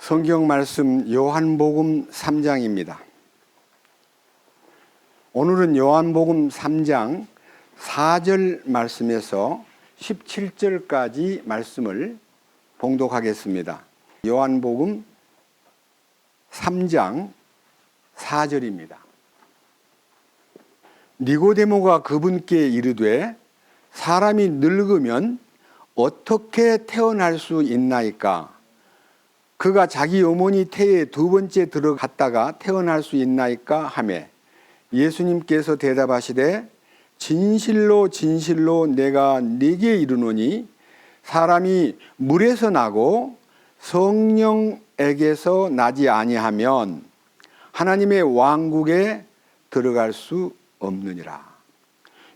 성경 말씀 요한복음 3장입니다. 오늘은 요한복음 3장 4절 말씀에서 17절까지 말씀을 봉독하겠습니다. 요한복음 3장 4절입니다. 니고데모가 그분께 이르되 사람이 늙으면 어떻게 태어날 수 있나이까? 그가 자기 어머니 태에 두 번째 들어갔다가 태어날 수 있나이까 하매 예수님께서 대답하시되 진실로 진실로 내가 네게 이르노니 사람이 물에서 나고 성령에게서 나지 아니하면 하나님의 왕국에 들어갈 수 없느니라.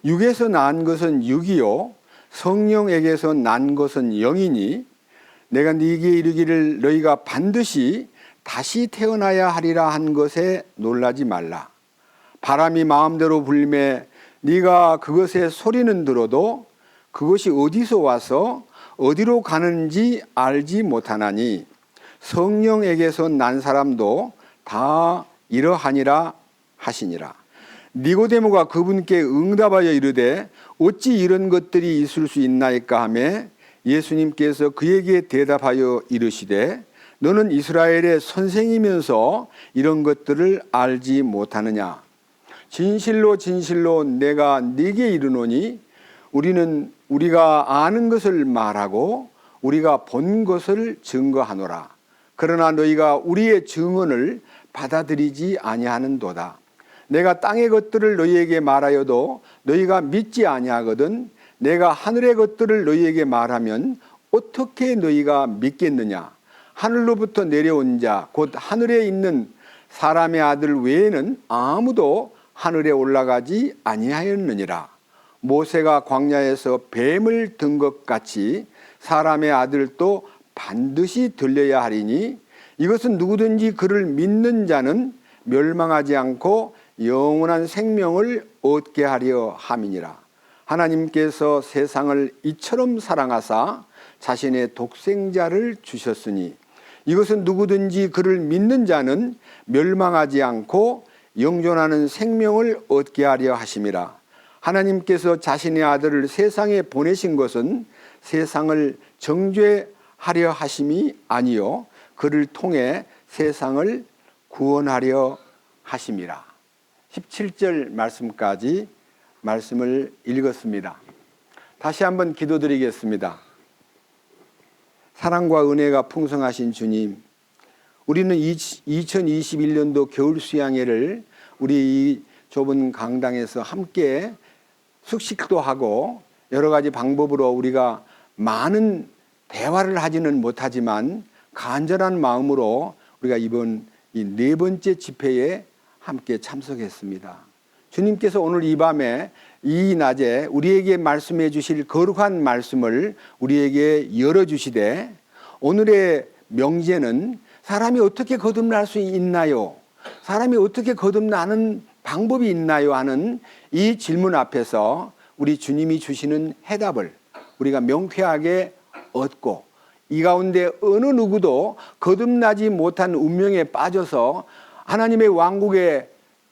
육에서 난 것은 육이요 성령에게서 난 것은 영이니 내가 네게 이르기를 너희가 반드시 다시 태어나야 하리라 한 것에 놀라지 말라. 바람이 마음대로 불매 네가 그것의 소리는 들어도 그것이 어디서 와서 어디로 가는지 알지 못하나니 성령에게서 난 사람도 다 이러하니라 하시니라. 니고데모가 그분께 응답하여 이르되 어찌 이런 것들이 있을 수 있나이까 하며 예수님께서 그에게 대답하여 이르시되 너는 이스라엘의 선생이면서 이런 것들을 알지 못하느냐? 진실로 진실로 내가 네게 이르노니 우리는 우리가 아는 것을 말하고 우리가 본 것을 증거하노라. 그러나 너희가 우리의 증언을 받아들이지 아니하는도다. 내가 땅의 것들을 너희에게 말하여도 너희가 믿지 아니하거든 내가 하늘의 것들을 너희에게 말하면 어떻게 너희가 믿겠느냐? 하늘로부터 내려온 자 곧 하늘에 있는 사람의 아들 외에는 아무도 하늘에 올라가지 아니하였느니라. 모세가 광야에서 뱀을 든 것 같이 사람의 아들도 반드시 들려야 하리니 이것은 누구든지 그를 믿는 자는 멸망하지 않고 영원한 생명을 얻게 하려 함이니라. 하나님께서 세상을 이처럼 사랑하사 자신의 독생자를 주셨으니 이것은 누구든지 그를 믿는 자는 멸망하지 않고 영존하는 생명을 얻게 하려 하심이라. 하나님께서 자신의 아들을 세상에 보내신 것은 세상을 정죄하려 하심이 아니요 그를 통해 세상을 구원하려 하심이라. 17절 말씀까지 말씀을 읽었습니다. 다시 한번 기도드리겠습니다. 사랑과 은혜가 풍성하신 주님, 우리는 2021년도 겨울 수양회를 우리 이 좁은 강당에서 함께 숙식도 하고 여러 가지 방법으로 우리가 많은 대화를 하지는 못하지만 간절한 마음으로 우리가 이번 이 네 번째 집회에 함께 참석했습니다. 주님께서 오늘 이 밤에 이 낮에 우리에게 말씀해 주실 거룩한 말씀을 우리에게 열어주시되 오늘의 명제는 사람이 어떻게 거듭날 수 있나요? 사람이 어떻게 거듭나는 방법이 있나요? 하는 이 질문 앞에서 우리 주님이 주시는 해답을 우리가 명쾌하게 얻고 이 가운데 어느 누구도 거듭나지 못한 운명에 빠져서 하나님의 왕국에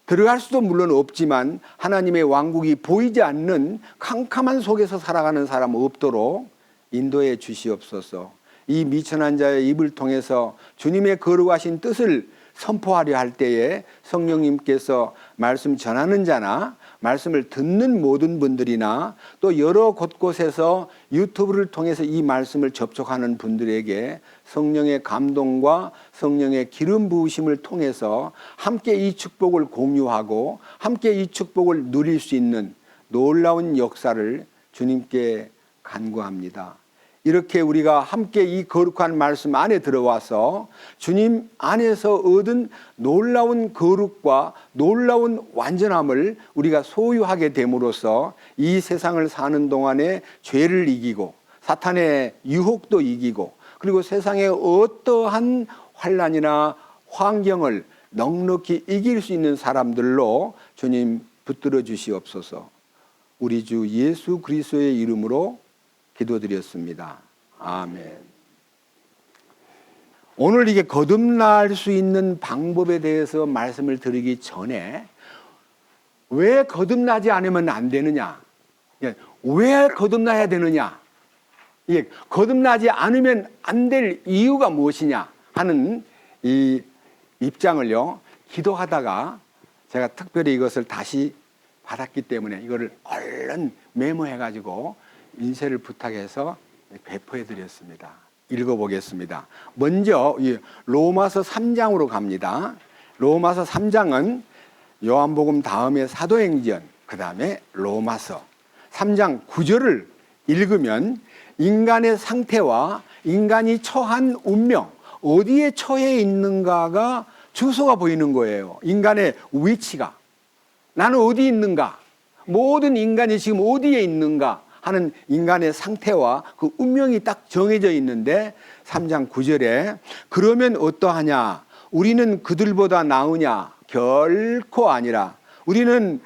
들어갈 수도 물론 없지만 하나님의 왕국이 보이지 않는 캄캄한 속에서 살아가는 사람 없도록 인도해 주시옵소서. 이 미천한 자의 입을 통해서 주님의 거룩하신 뜻을 선포하려 할 때에 성령님께서 말씀 전하는 자나 말씀을 듣는 모든 분들이나 또 여러 곳곳에서 유튜브를 통해서 이 말씀을 접촉하는 분들에게 성령의 감동과 성령의 기름 부으심을 통해서 함께 이 축복을 공유하고 함께 이 축복을 누릴 수 있는 놀라운 역사를 주님께 간구합니다. 이렇게 우리가 함께 이 거룩한 말씀 안에 들어와서 주님 안에서 얻은 놀라운 거룩과 놀라운 완전함을 우리가 소유하게 됨으로써 이 세상을 사는 동안에 죄를 이기고 사탄의 유혹도 이기고 그리고 세상의 어떠한 환난이나 환경을 넉넉히 이길 수 있는 사람들로 주님 붙들어 주시옵소서. 우리 주 예수 그리스도의 이름으로 기도드렸습니다. 아멘. 오늘 이게 거듭날 수 있는 방법에 대해서 말씀을 드리기 전에 왜 거듭나지 않으면 안 되느냐? 왜 거듭나야 되느냐? 거듭나지 않으면 안 될 이유가 무엇이냐 하는 이 입장을요, 기도하다가 제가 특별히 이것을 다시 받았기 때문에 이거를 얼른 메모해가지고 인쇄를 부탁해서 배포해드렸습니다. 읽어보겠습니다. 먼저 로마서 3장으로 갑니다. 로마서 3장은 요한복음 다음에 사도행전, 그 다음에 로마서 3장 9절을 읽으면 인간의 상태와 인간이 처한 운명, 어디에 처해 있는가가 주소가 보이는 거예요. 인간의 위치가. 나는 어디 있는가? 모든 인간이 지금 어디에 있는가 하는 인간의 상태와 그 운명이 딱 정해져 있는데 3장 9절에 그러면 어떠하냐? 우리는 그들보다 나으냐? 결코 아니라. 우리는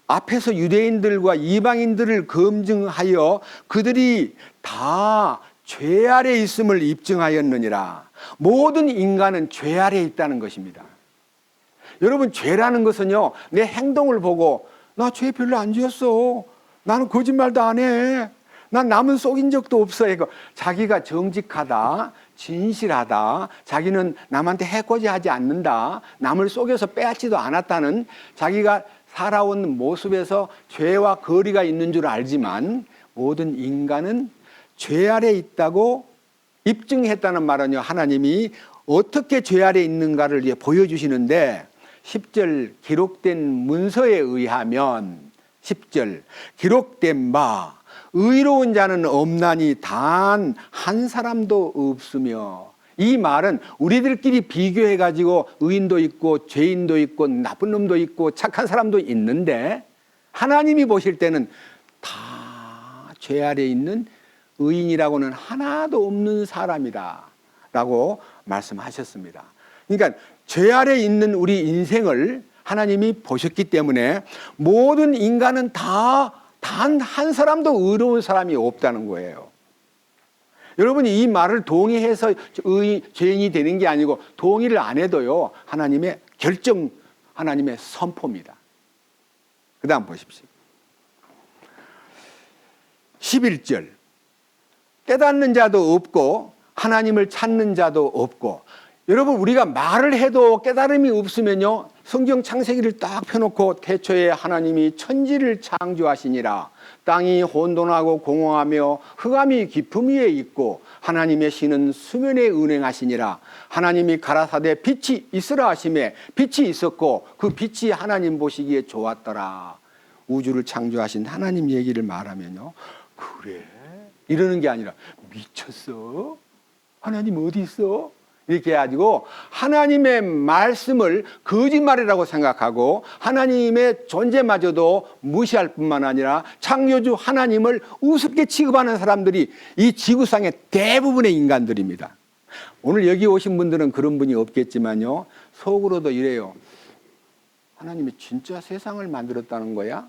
앞에서 유대인들과 이방인들을 검증하여 그들이 다 죄 아래 있음을 입증하였느니라. 모든 인간은 죄 아래 있다는 것입니다. 여러분, 죄라는 것은요, 내 행동을 보고 나 죄 별로 안 지었어, 나는 거짓말도 안 해, 난 남은 속인 적도 없어, 이거 자기가 정직하다, 진실하다, 자기는 남한테 해코지하지 않는다, 남을 속여서 빼앗지도 않았다는 자기가 살아온 모습에서 죄와 거리가 있는 줄 알지만 모든 인간은 죄 아래 있다고 입증했다는 말은요, 하나님이 어떻게 죄 아래 있는가를 보여주시는데 10절 기록된 문서에 의하면 10절 기록된 바 의로운 자는 없나니 단 한 사람도 없으며, 이 말은 우리들끼리 비교해 가지고 의인도 있고 죄인도 있고 나쁜 놈도 있고 착한 사람도 있는데 하나님이 보실 때는 다 죄 아래 있는 의인이라고는 하나도 없는 사람이다 라고 말씀하셨습니다. 그러니까 죄 아래 있는 우리 인생을 하나님이 보셨기 때문에 모든 인간은 다 단 한 사람도 의로운 사람이 없다는 거예요. 여러분이 이 말을 동의해서 죄인이 되는 게 아니고 동의를 안 해도요, 하나님의 결정, 하나님의 선포입니다. 그 다음 보십시오. 11절 깨닫는 자도 없고 하나님을 찾는 자도 없고. 여러분, 우리가 말을 해도 깨달음이 없으면요, 성경 창세기를 딱 펴놓고 태초에 하나님이 천지를 창조하시니라. 땅이 혼돈하고 공허하며 흑암이 깊음 위에 있고 하나님의 신은 수면에 운행하시니라. 하나님이 가라사대 빛이 있으라 하시매 빛이 있었고 그 빛이 하나님 보시기에 좋았더라. 우주를 창조하신 하나님 얘기를 말하면요, 그래? 이러는 게 아니라 미쳤어? 하나님 어디 있어? 이렇게 해가지고 하나님의 말씀을 거짓말이라고 생각하고 하나님의 존재마저도 무시할 뿐만 아니라 창조주 하나님을 우습게 취급하는 사람들이 이 지구상의 대부분의 인간들입니다. 오늘 여기 오신 분들은 그런 분이 없겠지만요, 속으로도 이래요. 하나님이 진짜 세상을 만들었다는 거야?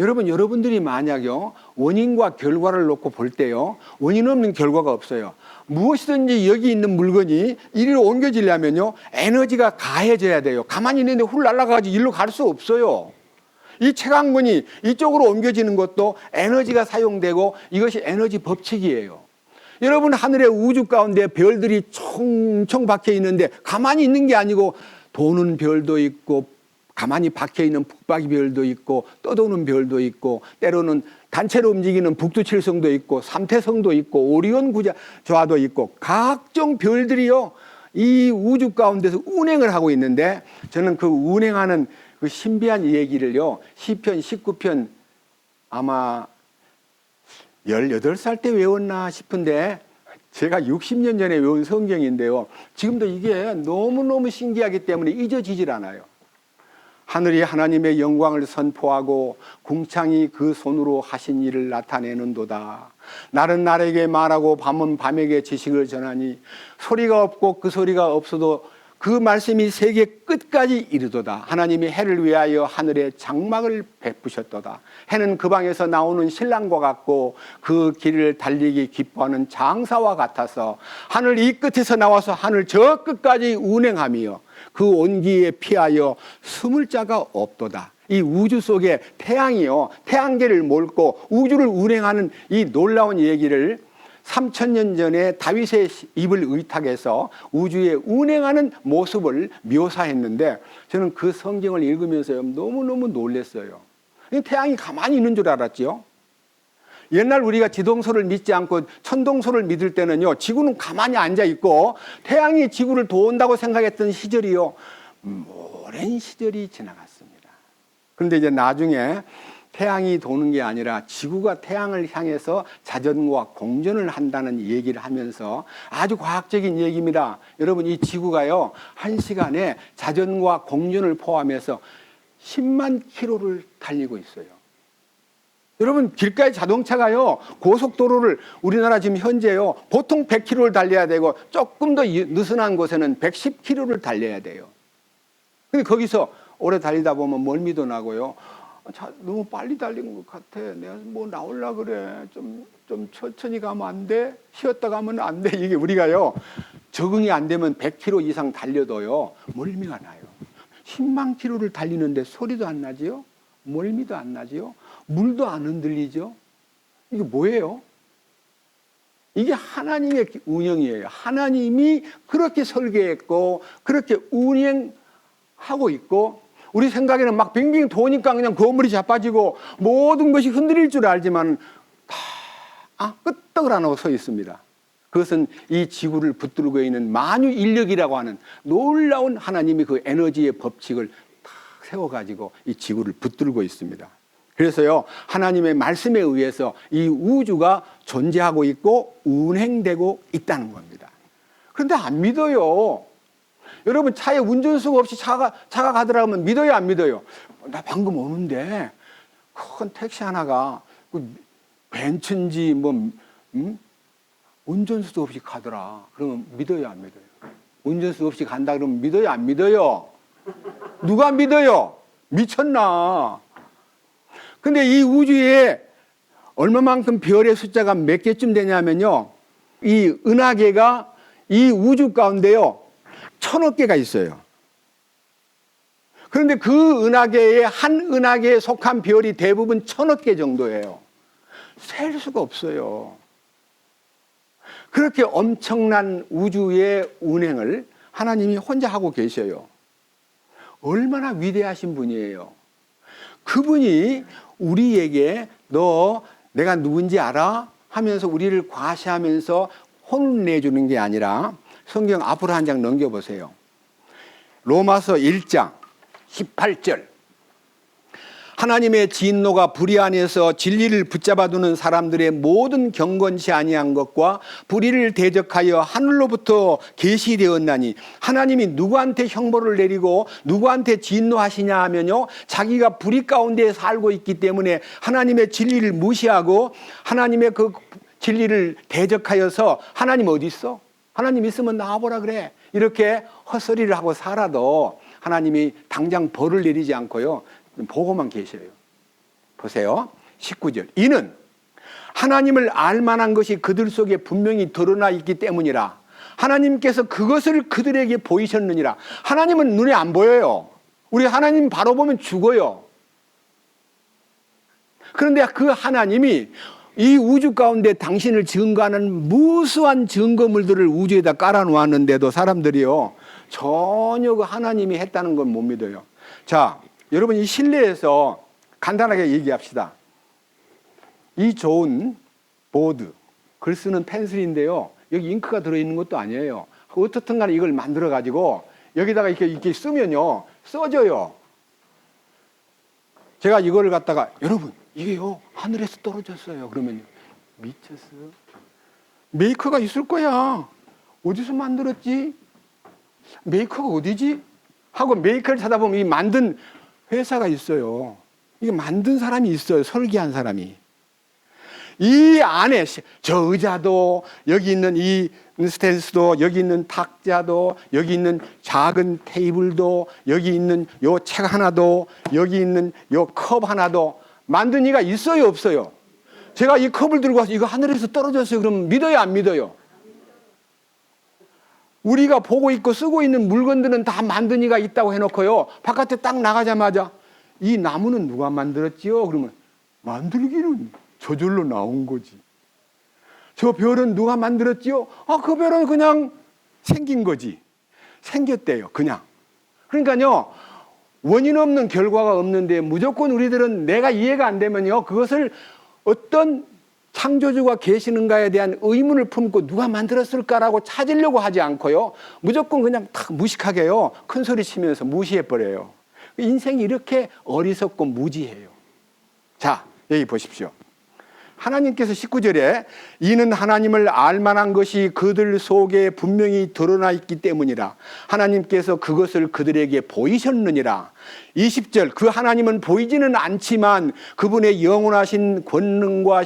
여러분, 여러분들이 만약요, 원인과 결과를 놓고 볼 때요, 원인 없는 결과가 없어요. 무엇이든지 여기 있는 물건이 이리로 옮겨지려면요, 에너지가 가해져야 돼요. 가만히 있는데 훌 날아가가지고 이리로 갈 수 없어요. 이 채광문이 이쪽으로 옮겨지는 것도 에너지가 사용되고 이것이 에너지 법칙이에요. 여러분, 하늘의 우주 가운데 별들이 총총 박혀 있는데 가만히 있는 게 아니고 도는 별도 있고 가만히 박혀있는 북박이 별도 있고 떠도는 별도 있고 때로는 단체로 움직이는 북두칠성도 있고 삼태성도 있고 오리온 구좌도 있고 각종 별들이요, 이 우주 가운데서 운행을 하고 있는데 저는 그 운행하는 그 신비한 얘기를요, 시편 19편 아마 18살 때 외웠나 싶은데 제가 60년 전에 외운 성경인데요, 지금도 이게 너무너무 신기하기 때문에 잊어지질 않아요. 하늘이 하나님의 영광을 선포하고 궁창이 그 손으로 하신 일을 나타내는도다. 날은 날에게 말하고 밤은 밤에게 지식을 전하니 소리가 없고 그 소리가 없어도 그 말씀이 세계 끝까지 이르도다. 하나님이 해를 위하여 하늘에 장막을 베푸셨도다. 해는 그 방에서 나오는 신랑과 같고 그 길을 달리기 기뻐하는 장사와 같아서 하늘 이 끝에서 나와서 하늘 저 끝까지 운행하며 그 온기에 피하여 숨을 자가 없도다. 이 우주 속에 태양이요, 태양계를 몰고 우주를 운행하는 이 놀라운 얘기를 3000년 전에 다윗의 입을 의탁해서 우주에 운행하는 모습을 묘사했는데, 저는 그 성경을 읽으면서 너무너무 놀랐어요. 태양이 가만히 있는 줄 알았죠. 옛날 우리가 지동설을 믿지 않고 천동설을 믿을 때는요, 지구는 가만히 앉아 있고 태양이 지구를 도운다고 생각했던 시절이요, 오랜 시절이 지나갔습니다. 그런데 이제 나중에 태양이 도는 게 아니라 지구가 태양을 향해서 자전과 공전을 한다는 얘기를 하면서, 아주 과학적인 얘기입니다. 여러분, 이 지구가요, 1시간에 자전과 공전을 포함해서 10만 킬로를 달리고 있어요. 여러분, 길가의 자동차가요, 고속도로를 우리나라 지금 현재요, 보통 100km를 달려야 되고 조금 더 느슨한 곳에는 110km를 달려야 돼요. 근데 거기서 오래 달리다 보면 멀미도 나고요, 너무 빨리 달린 것 같아. 내가 뭐 나올라 그래. 좀 천천히 가면 안 돼? 쉬었다 가면 안 돼? 이게 우리가요, 적응이 안 되면 100km 이상 달려도요, 멀미가 나요. 10만 킬로를 달리는데 소리도 안 나지요? 멀미도 안 나지요? 물도 안 흔들리죠? 이게 뭐예요? 이게 하나님의 운영이에요. 하나님이 그렇게 설계했고, 그렇게 운행하고 있고, 우리 생각에는 막 빙빙 도니까 그냥 거물이 자빠지고 모든 것이 흔들릴 줄 알지만 다 끄떡을 안 하고 서 있습니다. 그것은 이 지구를 붙들고 있는 만유 인력이라고 하는 놀라운 하나님이 그 에너지의 법칙을 딱 세워가지고 이 지구를 붙들고 있습니다. 그래서요, 하나님의 말씀에 의해서 이 우주가 존재하고 있고 운행되고 있다는 겁니다. 그런데 안 믿어요. 여러분, 차에 운전수가 없이 차가 가더라면 믿어요, 안 믿어요? 나 방금 오는데 큰 택시 하나가 벤츠인지 운전수도 없이 가더라. 그러면 믿어요, 안 믿어요? 운전수 없이 간다 그러면 믿어요, 안 믿어요? 누가 믿어요? 미쳤나? 근데 이 우주에 얼마만큼 별의 숫자가 몇 개쯤 되냐면요, 이 은하계가 이 우주 가운데요, 1000억 개가 있어요. 그런데 그 은하계에, 한 은하계에 속한 별이 대부분 1000억 개 정도예요. 셀 수가 없어요. 그렇게 엄청난 우주의 운행을 하나님이 혼자 하고 계셔요. 얼마나 위대하신 분이에요. 그분이 우리에게 너 내가 누군지 알아? 하면서 우리를 과시하면서 혼내주는 게 아니라, 성경 앞으로 한 장 넘겨보세요. 로마서 1장 18절. 하나님의 진노가 불의 안에서 진리를 붙잡아두는 사람들의 모든 경건치 아니한 것과 불의를 대적하여 하늘로부터 계시되었나니, 하나님이 누구한테 형벌을 내리고 누구한테 진노하시냐 하면요, 자기가 불의 가운데 살고 있기 때문에 하나님의 진리를 무시하고 하나님의 그 진리를 대적하여서, 하나님 어디 있어? 하나님 있으면 나와보라 그래. 이렇게 헛소리를 하고 살아도 하나님이 당장 벌을 내리지 않고요, 보고만 계셔요. 보세요. 19절. 이는 하나님을 알만한 것이 그들 속에 분명히 드러나 있기 때문이라. 하나님께서 그것을 그들에게 보이셨느니라. 하나님은 눈에 안 보여요. 우리 하나님 바로 보면 죽어요. 그런데 그 하나님이 이 우주 가운데 당신을 증거하는 무수한 증거물들을 우주에다 깔아놓았는데도 사람들이요, 전혀 그 하나님이 했다는 건 못 믿어요. 자, 여러분, 이 실내에서 간단하게 얘기합시다. 이 좋은 보드, 글 쓰는 펜슬인데요, 여기 잉크가 들어있는 것도 아니에요. 어떻든 간에 이걸 만들어가지고 여기다가 이렇게 쓰면요, 써져요. 제가 이거를 갖다가, 여러분, 이게요, 하늘에서 떨어졌어요. 그러면 미쳤어. 메이커가 있을 거야. 어디서 만들었지? 메이커가 어디지? 하고 메이커를 찾아보면 이 만든 회사가 있어요. 이게 만든 사람이 있어요. 설계한 사람이. 이 안에 저 의자도, 여기 있는 이 스탠스도, 여기 있는 탁자도, 여기 있는 작은 테이블도, 여기 있는 요 책 하나도, 여기 있는 요 컵 하나도 만든 이가 있어요, 없어요? 제가 이 컵을 들고 와서 이거 하늘에서 떨어졌어요, 그러면 믿어요, 안 믿어요? 우리가 보고 있고 쓰고 있는 물건들은 다 만든 이가 있다고 해놓고요, 바깥에 딱 나가자마자 이 나무는 누가 만들었지요? 그러면 만들기는 저절로 나온 거지. 저 별은 누가 만들었지요? 그 별은 그냥 생긴 거지. 생겼대요, 그냥. 그러니까요, 원인 없는 결과가 없는데 무조건 우리들은 내가 이해가 안 되면요, 그것을 어떤 창조주가 계시는가에 대한 의문을 품고 누가 만들었을까라고 찾으려고 하지 않고요, 무조건 그냥 탁 무식하게요, 큰 소리 치면서 무시해버려요. 인생이 이렇게 어리석고 무지해요. 자, 여기 보십시오. 하나님께서 19절에 이는 하나님을 알만한 것이 그들 속에 분명히 드러나 있기 때문이라. 하나님께서 그것을 그들에게 보이셨느니라. 20절 그 하나님은 보이지는 않지만 그분의 영원하신 권능과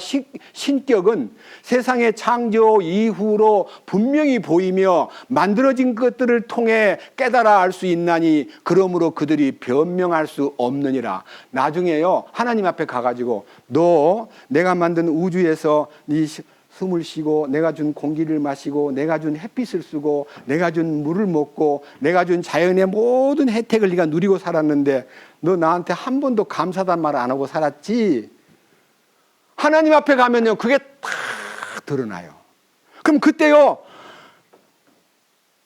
신격은 세상의 창조 이후로 분명히 보이며 만들어진 것들을 통해 깨달아 알 수 있나니 그러므로 그들이 변명할 수 없느니라. 나중에요, 하나님 앞에 가가지고 너 내가 만든 우주에서 네 숨을 쉬고 내가 준 공기를 마시고 내가 준 햇빛을 쓰고 내가 준 물을 먹고 내가 준 자연의 모든 혜택을 네가 누리고 살았는데 너 나한테 한 번도 감사단 말 안 하고 살았지? 하나님 앞에 가면요, 그게 다 드러나요. 그럼 그때요,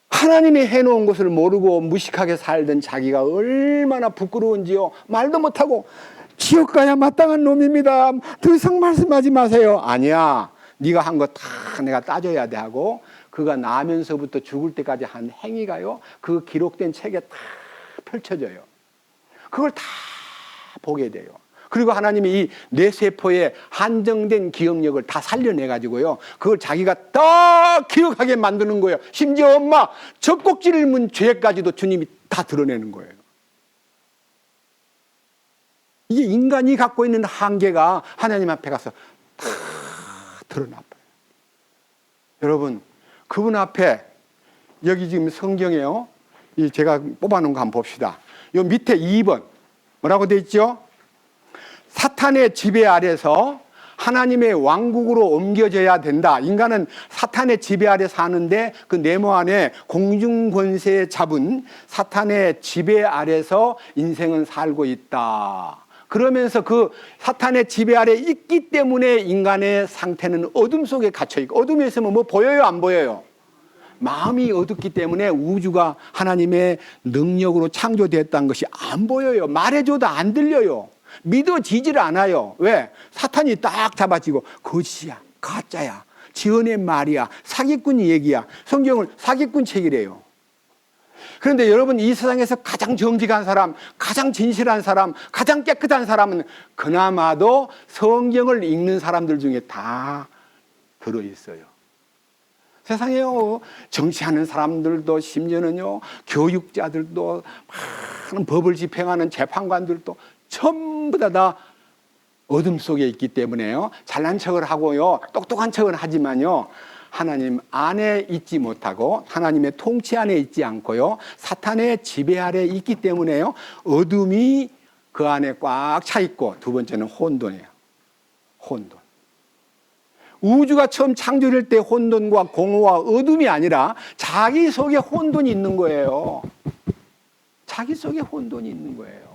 하나님이 해놓은 것을 모르고 무식하게 살던 자기가 얼마나 부끄러운지요. 말도 못하고 지옥 가야 마땅한 놈입니다, 더 이상 말씀하지 마세요. 아니야, 네가 한 거 다 내가 따져야 돼 하고, 그가 나면서부터 죽을 때까지 한 행위가요, 그 기록된 책에 다 펼쳐져요. 그걸 다 보게 돼요. 그리고 하나님이 이 뇌세포의 한정된 기억력을 다 살려내가지고요, 그걸 자기가 다 기억하게 만드는 거예요. 심지어 엄마 젖꼭지를 문 죄까지도 주님이 다 드러내는 거예요. 이게 인간이 갖고 있는 한계가 하나님 앞에 가서 다 드러나버려요. 여러분, 그분 앞에 여기 지금 성경에요, 제가 뽑아놓은 거 한번 봅시다. 요 밑에 2번 뭐라고 돼 있죠? 사탄의 지배 아래서 하나님의 왕국으로 옮겨져야 된다. 인간은 사탄의 지배 아래 사는데 그 네모 안에 공중권세 잡은 사탄의 지배 아래서 인생은 살고 있다. 그러면서 그 사탄의 지배 아래 있기 때문에 인간의 상태는 어둠 속에 갇혀 있고, 어둠에 있으면 뭐 보여요, 안 보여요? 마음이 어둡기 때문에 우주가 하나님의 능력으로 창조되었다는 것이 안 보여요. 말해줘도 안 들려요. 믿어지질 않아요. 왜? 사탄이 딱 잡아지고 거짓이야, 가짜야, 지어낸 말이야, 사기꾼 얘기야. 성경을 사기꾼 책이래요. 그런데 여러분, 이 세상에서 가장 정직한 사람, 가장 진실한 사람, 가장 깨끗한 사람은 그나마도 성경을 읽는 사람들 중에 다 들어있어요. 세상에요, 정치하는 사람들도, 심지어는요, 교육자들도, 많은 법을 집행하는 재판관들도 전부 다 어둠 속에 있기 때문에요, 잘난 척을 하고요, 똑똑한 척을 하지만요, 하나님 안에 있지 못하고 하나님의 통치 안에 있지 않고요, 사탄의 지배 아래 있기 때문에요, 어둠이 그 안에 꽉 차 있고, 두 번째는 혼돈이에요. 혼돈. 우주가 처음 창조될 때 혼돈과 공허와 어둠이 아니라 자기 속에 혼돈이 있는 거예요. 자기 속에 혼돈이 있는 거예요.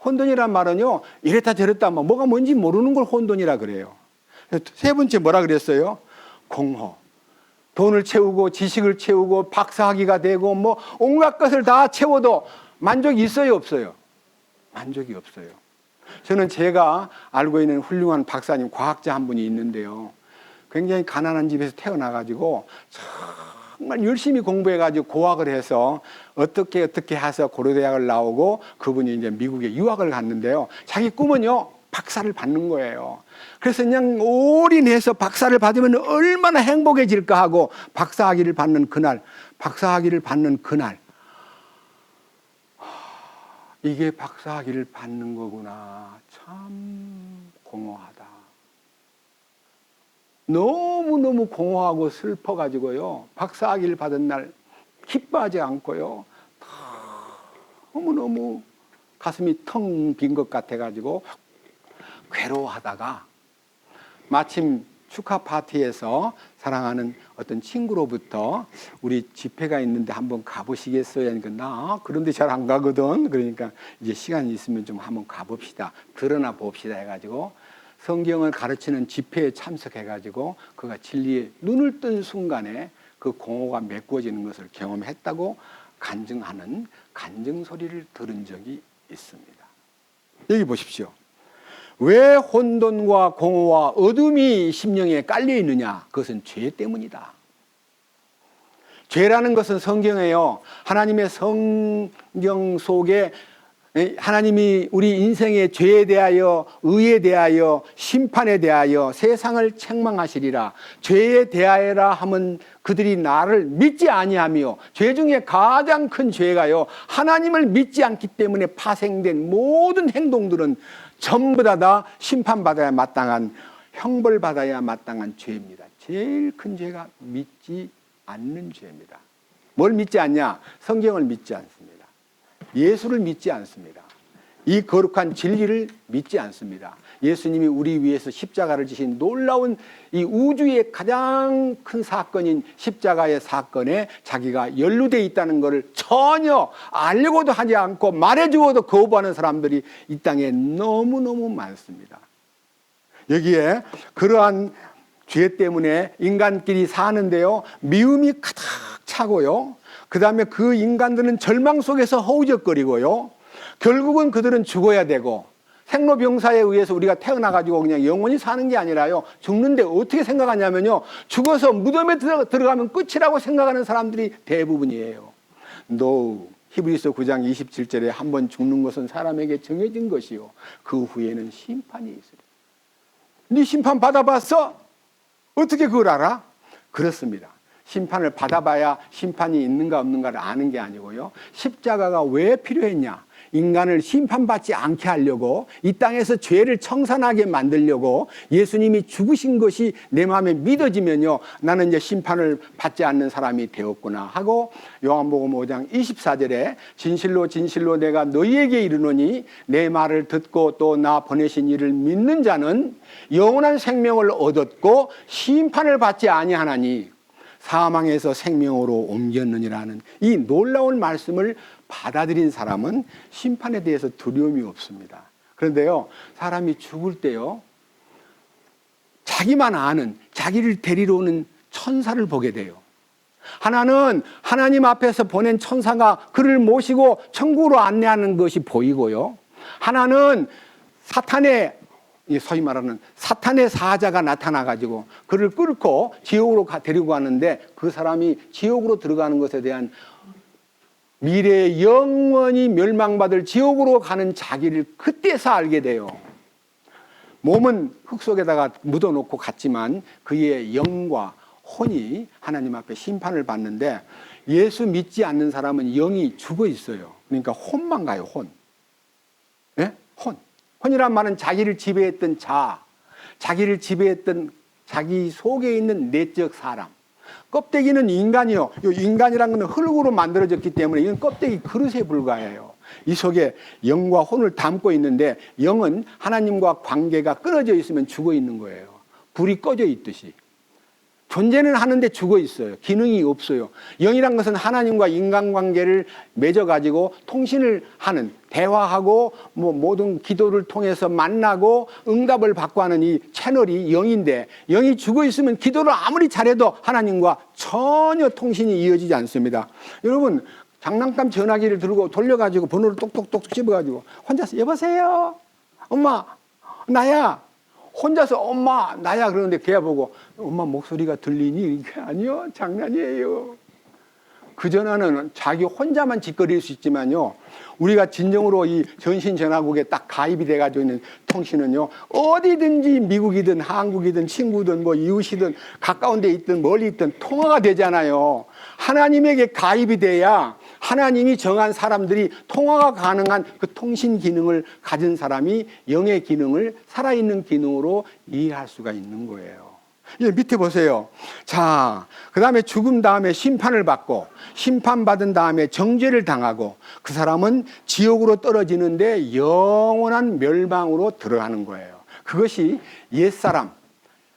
혼돈이란 말은요, 이랬다 저랬다 뭐가 뭔지 모르는 걸 혼돈이라 그래요. 세 번째 뭐라 그랬어요? 공허. 돈을 채우고 지식을 채우고 박사학위가 되고 뭐 온갖 것을 다 채워도 만족이 있어요, 없어요? 만족이 없어요. 저는 제가 알고 있는 훌륭한 박사님, 과학자 한 분이 있는데요, 굉장히 가난한 집에서 태어나가지고 정말 열심히 공부해가지고 고학을 해서 어떻게 해서 고려대학을 나오고, 그분이 이제 미국에 유학을 갔는데요, 자기 꿈은요, 박사를 받는 거예요. 그래서 그냥 올인해서 박사를 받으면 얼마나 행복해질까 하고 박사학위를 받는 그날, 이게 박사학위를 받는 거구나, 참 공허하다. 너무너무 공허하고 슬퍼가지고요. 박사학위를 받은 날 기뻐하지 않고요. 너무너무 가슴이 텅 빈 것 같아가지고 괴로워하다가 마침 축하 파티에서 사랑하는 어떤 친구로부터 우리 집회가 있는데 한번 가보시겠어요? 하니까 나 그런데 잘 안 가거든. 그러니까 이제 시간이 있으면 좀 한번 가봅시다. 드러나 봅시다 해가지고 성경을 가르치는 집회에 참석해가지고 그가 진리에 눈을 뜬 순간에 그 공허가 메꿔지는 것을 경험했다고 간증하는 간증 소리를 들은 적이 있습니다. 여기 보십시오. 왜 혼돈과 공허와 어둠이 심령에 깔려 있느냐? 그것은 죄 때문이다. 죄라는 것은 성경에요. 하나님의 성경 속에 하나님이 우리 인생의 죄에 대하여, 의에 대하여, 심판에 대하여 세상을 책망하시리라. 죄에 대하여라 하면 그들이 나를 믿지 아니하며, 죄 중에 가장 큰 죄가요, 하나님을 믿지 않기 때문에 파생된 모든 행동들은 전부 다 심판받아야 마땅한, 형벌받아야 마땅한 죄입니다. 제일 큰 죄가 믿지 않는 죄입니다. 뭘 믿지 않냐? 성경을 믿지 않습니다. 예수를 믿지 않습니다. 이 거룩한 진리를 믿지 않습니다. 예수님이 우리 위해서 십자가를 지신 놀라운 이 우주의 가장 큰 사건인 십자가의 사건에 자기가 연루되어 있다는 것을 전혀 알려고도 하지 않고 말해주어도 거부하는 사람들이 이 땅에 너무너무 많습니다. 여기에 그러한 죄 때문에 인간끼리 사는데요, 미움이 가득 차고요, 그 다음에 그 인간들은 절망 속에서 허우적거리고요, 결국은 그들은 죽어야 되고, 생로병사에 의해서 우리가 태어나가지고 그냥 영원히 사는 게 아니라요, 죽는데 어떻게 생각하냐면요, 죽어서 무덤에 들어가면 끝이라고 생각하는 사람들이 대부분이에요. No. 히브리서 9장 27절에 한번 죽는 것은 사람에게 정해진 것이요, 그 후에는 심판이 있으리라. 네 심판 받아봤어? 어떻게 그걸 알아? 그렇습니다. 심판을 받아봐야 심판이 있는가 없는가를 아는 게 아니고요, 십자가가 왜 필요했냐? 인간을 심판받지 않게 하려고, 이 땅에서 죄를 청산하게 만들려고 예수님이 죽으신 것이 내 마음에 믿어지면요, 나는 이제 심판을 받지 않는 사람이 되었구나 하고, 요한복음 5장 24절에 진실로 진실로 내가 너희에게 이르노니 내 말을 듣고 또 나 보내신 이를 믿는 자는 영원한 생명을 얻었고 심판을 받지 아니하나니 사망에서 생명으로 옮겼느니라는 이 놀라운 말씀을 받아들인 사람은 심판에 대해서 두려움이 없습니다. 그런데요, 사람이 죽을 때요, 자기만 아는, 자기를 데리러 오는 천사를 보게 돼요. 하나는 하나님 앞에서 보낸 천사가 그를 모시고 천국으로 안내하는 것이 보이고요, 하나는 사탄의, 소위 말하는 사탄의 사자가 나타나가지고 그를 끌고 지옥으로 데리고 가는데, 그 사람이 지옥으로 들어가는 것에 대한, 미래에 영원히 멸망받을 지옥으로 가는 자기를 그때서 알게 돼요. 몸은 흙 속에다가 묻어놓고 갔지만 그의 영과 혼이 하나님 앞에 심판을 받는데, 예수 믿지 않는 사람은 영이 죽어 있어요. 그러니까 혼만 가요, 혼. 네? 혼. 혼이란 말은 자기를 지배했던 자, 자기를 지배했던 자기 속에 있는 내적 사람. 껍데기는 인간이요. 이 인간이란 것은 흙으로 만들어졌기 때문에 이건 껍데기 그릇에 불과해요. 이 속에 영과 혼을 담고 있는데, 영은 하나님과 관계가 끊어져 있으면 죽어 있는 거예요. 불이 꺼져 있듯이. 존재는 하는데 죽어 있어요. 기능이 없어요. 영이란 것은 하나님과 인간관계를 맺어가지고 통신을 하는, 대화하고 모든 기도를 통해서 만나고 응답을 받고 하는 이 채널이 영인데, 영이 죽어 있으면 기도를 아무리 잘해도 하나님과 전혀 통신이 이어지지 않습니다. 여러분, 장난감 전화기를 들고 돌려가지고 번호를 똑똑똑 씹어가지고 혼자서 여보세요? 엄마, 나야. 혼자서 엄마 나야 그러는데 걔야 보고 엄마 목소리가 들리니? 이게 아니요, 장난이에요. 그 전화는 자기 혼자만 짓거릴 수 있지만요, 우리가 진정으로 이 전신전화국에 딱 가입이 돼가지고 있는 통신은요, 어디든지 미국이든 한국이든 친구든 뭐 이웃이든 가까운 데 있든 멀리 있든 통화가 되잖아요. 하나님에게 가입이 돼야 하나님이 정한 사람들이 통화가 가능한 그 통신 기능을 가진 사람이 영의 기능을 살아있는 기능으로 이해할 수가 있는 거예요. 예, 밑에 보세요. 자, 그 다음에 죽음 다음에 심판을 받고, 심판받은 다음에 정죄를 당하고, 그 사람은 지옥으로 떨어지는데 영원한 멸망으로 들어가는 거예요. 그것이 옛사람,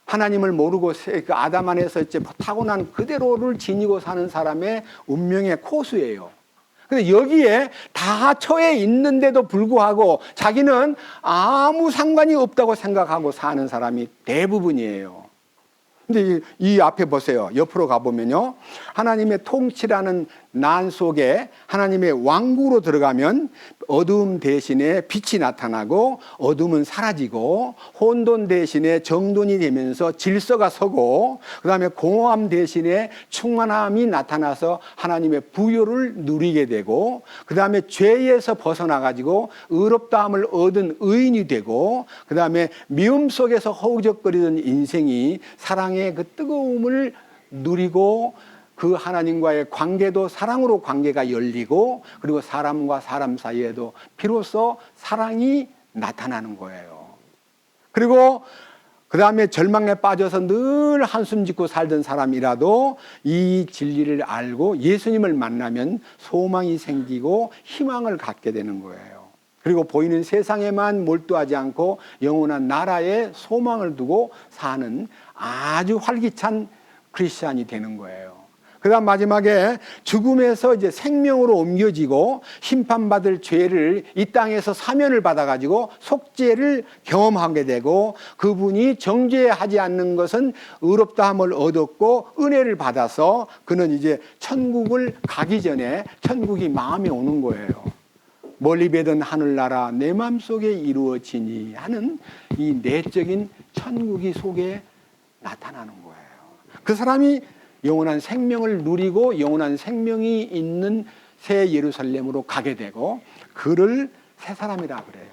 하나님을 모르고 그 아담 안에서 이제 타고난 그대로를 지니고 사는 사람의 운명의 코스예요. 근데 여기에 다 처해 있는데도 불구하고 자기는 아무 상관이 없다고 생각하고 사는 사람이 대부분이에요. 근데 이 앞에 보세요. 옆으로 가보면요. 하나님의 통치라는 난 속에 하나님의 왕국으로 들어가면 어두움 대신에 빛이 나타나고 어둠은 사라지고 혼돈 대신에 정돈이 되면서 질서가 서고 그 다음에 공허함 대신에 충만함이 나타나서 하나님의 부요를 누리게 되고 그 다음에 죄에서 벗어나가지고 의롭다함을 얻은 의인이 되고 그 다음에 미움 속에서 허우적거리던 인생이 사랑의 그 뜨거움을 누리고 그 하나님과의 관계도 사랑으로 관계가 열리고 그리고 사람과 사람 사이에도 비로소 사랑이 나타나는 거예요. 그리고 그 다음에 절망에 빠져서 늘 한숨 짓고 살던 사람이라도 이 진리를 알고 예수님을 만나면 소망이 생기고 희망을 갖게 되는 거예요. 그리고 보이는 세상에만 몰두하지 않고 영원한 나라에 소망을 두고 사는 아주 활기찬 크리스찬이 되는 거예요. 그 다음 마지막에 죽음에서 이제 생명으로 옮겨지고 심판받을 죄를 이 땅에서 사면을 받아가지고 속죄를 경험하게 되고 그분이 정죄하지 않는 것은 의롭다함을 얻었고 은혜를 받아서 그는 이제 천국을 가기 전에 천국이 마음에 오는 거예요. 멀리 배던 하늘나라 내 마음속에 이루어지니 하는 이 내적인 천국이 속에 나타나는 거예요. 그 사람이 영원한 생명을 누리고 영원한 생명이 있는 새 예루살렘으로 가게 되고 그를 새 사람이라 그래요.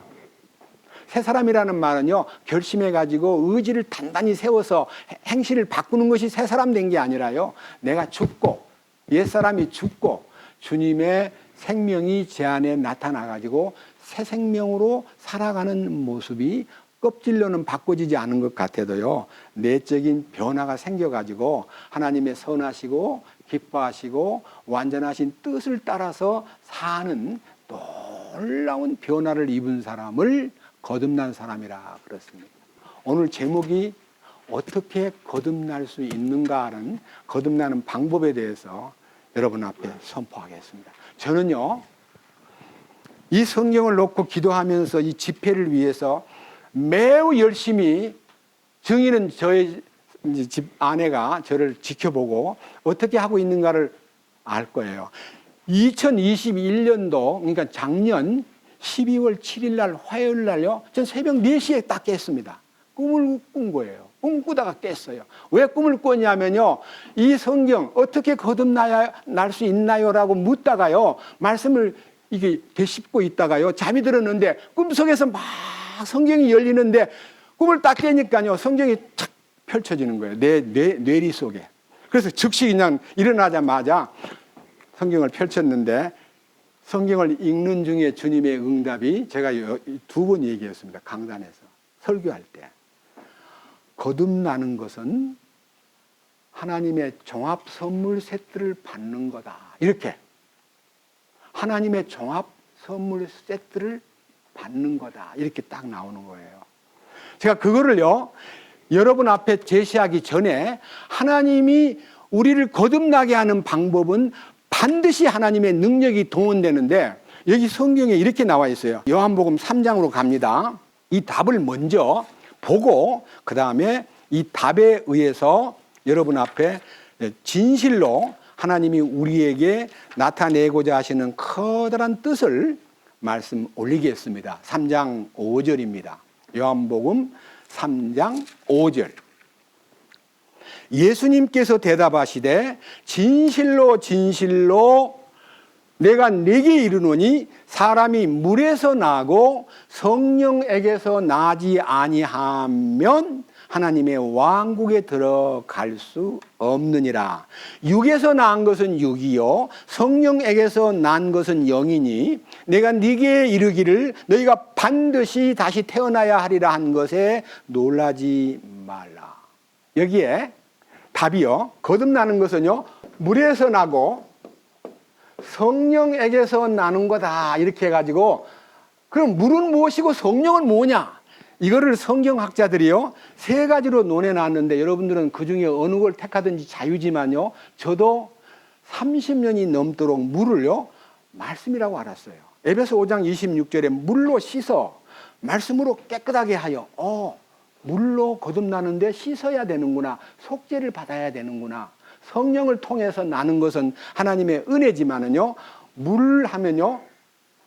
새 사람이라는 말은요, 결심해가지고 의지를 단단히 세워서 행실을 바꾸는 것이 새 사람 된 게 아니라요, 내가 죽고 옛사람이 죽고 주님의 생명이 제 안에 나타나가지고 새 생명으로 살아가는 모습이 껍질로는 바꿔지지 않은 것 같아도요, 내적인 변화가 생겨가지고 하나님의 선하시고 기뻐하시고 완전하신 뜻을 따라서 사는 놀라운 변화를 입은 사람을 거듭난 사람이라 그렇습니다. 오늘 제목이 어떻게 거듭날 수 있는가는 거듭나는 방법에 대해서 여러분 앞에 선포하겠습니다. 저는요, 이 성경을 놓고 기도하면서 이 집회를 위해서 매우 열심히 정의는 저의 집 아내가 저를 지켜보고 어떻게 하고 있는가를 알 거예요. 2021년도 그러니까 작년 12월 7일 날 화요일 날요, 전 새벽 4시에 딱 깼습니다. 꿈을 꾼 거예요. 꿈꾸다가 깼어요. 왜 꿈을 꿨냐면요, 이 성경 어떻게 거듭날 수 있나요? 라고 묻다가요, 말씀을 이게 되씹고 있다가요, 잠이 들었는데 꿈속에서 막 성경이 열리는데 꿈을 딱 깨니까요, 성경이 탁 펼쳐지는 거예요. 내 뇌리 속에. 그래서 즉시 그냥 일어나자마자 성경을 펼쳤는데 성경을 읽는 중에 주님의 응답이 제가 2번 얘기했습니다. 강단에서 설교할 때. 거듭나는 것은 하나님의 종합 선물 세트를 받는 거다. 이렇게. 하나님의 종합 선물 세트를 받는 거다. 이렇게 딱 나오는 거예요. 제가 그거를요, 여러분 앞에 제시하기 전에 하나님이 우리를 거듭나게 하는 방법은 반드시 하나님의 능력이 동원되는데 여기 성경에 이렇게 나와 있어요. 요한복음 3장으로 갑니다. 이 답을 먼저 보고 그 다음에 이 답에 의해서 여러분 앞에 진실로 하나님이 우리에게 나타내고자 하시는 커다란 뜻을 말씀 올리겠습니다. 3장 5절입니다. 요한복음 3장 5절. 예수님께서 대답하시되 진실로 진실로 내가 네게 이르노니 사람이 물에서 나고 성령에게서 나지 아니하면 하나님의 왕국에 들어갈 수 없느니라. 육에서 난 것은 육이요 성령에게서 난 것은 영이니 내가 네게 이르기를 너희가 반드시 다시 태어나야 하리라 한 것에 놀라지 말라. 여기에 답이요. 거듭나는 것은요, 물에서 나고 성령에게서 나는 거다. 이렇게 해가지고, 그럼 물은 무엇이고 성령은 뭐냐? 이거를 성경학자들이요, 세 가지로 논해놨는데, 여러분들은 그 중에 어느 걸 택하든지 자유지만요, 저도 30년이 넘도록 물을요, 말씀이라고 알았어요. 에베소 5장 26절에 물로 씻어 말씀으로 깨끗하게 하여, 물로 거듭나는데 씻어야 되는구나, 속죄를 받아야 되는구나. 성령을 통해서 나는 것은 하나님의 은혜지만은요, 물 하면요,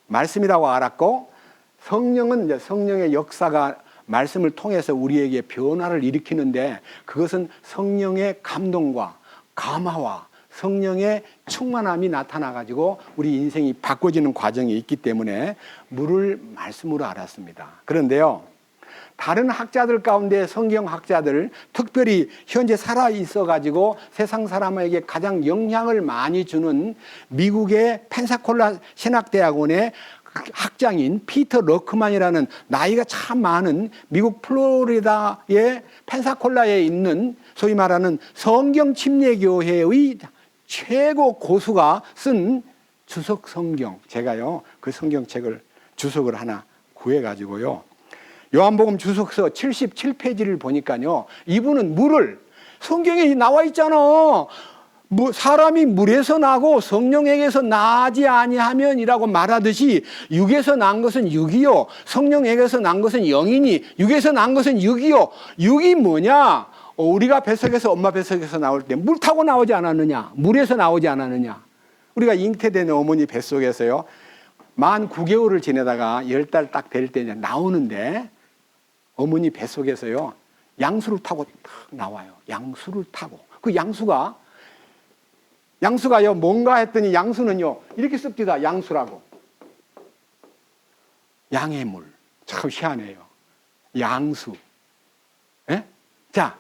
말씀이라고 알았고, 성령은 이제 성령의 역사가 말씀을 통해서 우리에게 변화를 일으키는데, 그것은 성령의 감동과 감화와 성령의 충만함이 나타나가지고 우리 인생이 바꿔지는 과정이 있기 때문에 물을 말씀으로 알았습니다. 그런데요, 다른 학자들 가운데 성경학자들, 특별히 현재 살아 있어가지고 세상 사람에게 가장 영향을 많이 주는 미국의 펜사콜라 신학대학원의 학장인 피터 러크만이라는 나이가 참 많은 미국 플로리다의 펜사콜라에 있는 소위 말하는 성경침례교회의 최고 고수가 쓴 주석 성경, 제가요 그 성경책을 주석을 하나 구해가지고요, 요한복음 주석서 77페이지를 보니까요, 이분은 물을, 성경에 나와 있잖아, 사람이 물에서 나고 성령에게서 나지 아니하면이라고 말하듯이, 육에서 난 것은 육이요, 성령에게서 난 것은 영이니, 육에서 난 것은 육이요. 육이 뭐냐? 우리가 뱃속에서, 엄마 뱃속에서 나올 때 물 타고 나오지 않았느냐? 물에서 나오지 않았느냐? 우리가 잉태된 어머니 뱃속에서요, 만 9개월을 지내다가 10달 딱 될 때 나오는데, 어머니 뱃속에서요, 양수를 타고 탁 나와요. 양수를 타고. 그 양수가요, 뭔가 했더니 양수는요, 이렇게 씁니다. 양수라고. 양의 물. 참 희한해요. 양수. 예? 자,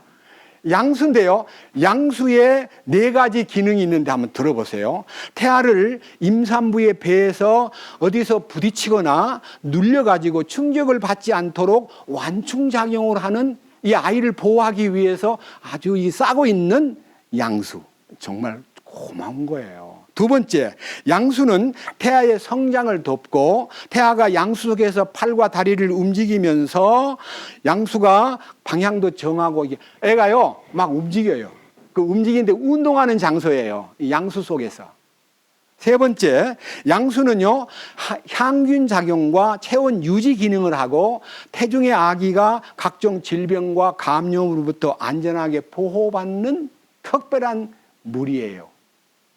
양수인데요, 양수에 4가지 기능이 있는데 한번 들어보세요. 태아를 임산부의 배에서 어디서 부딪히거나 눌려가지고 충격을 받지 않도록 완충작용을 하는 이 아이를 보호하기 위해서 아주 싸고 있는 양수. 정말 고마운 거예요. 두 번째, 양수는 태아의 성장을 돕고, 태아가 양수 속에서 팔과 다리를 움직이면서 양수가 방향도 정하고, 애가요 막 움직여요. 그 움직이는데 운동하는 장소예요, 이 양수 속에서. 세 번째, 양수는요 향균 작용과 체온 유지 기능을 하고, 태중의 아기가 각종 질병과 감염으로부터 안전하게 보호받는 특별한 물이에요.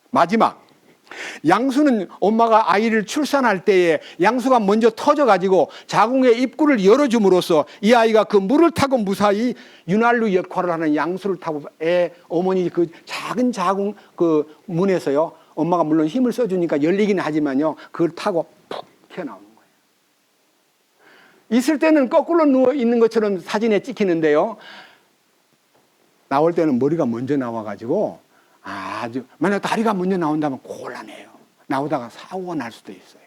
마지막, 양수는 엄마가 아이를 출산할 때에 양수가 먼저 터져가지고 자궁의 입구를 열어줌으로써 이 아이가 그 물을 타고 무사히 윤활유 역할을 하는 양수를 타고 어머니 그 작은 자궁 그 문에서요, 엄마가 물론 힘을 써주니까 열리긴 하지만요, 그걸 타고 푹 튀어나오는 거예요. 있을 때는 거꾸로 누워 있는 것처럼 사진에 찍히는데요, 나올 때는 머리가 먼저 나와가지고 아주, 만약 다리가 먼저 나온다면 곤란해요. 나오다가 사고가 날 수도 있어요.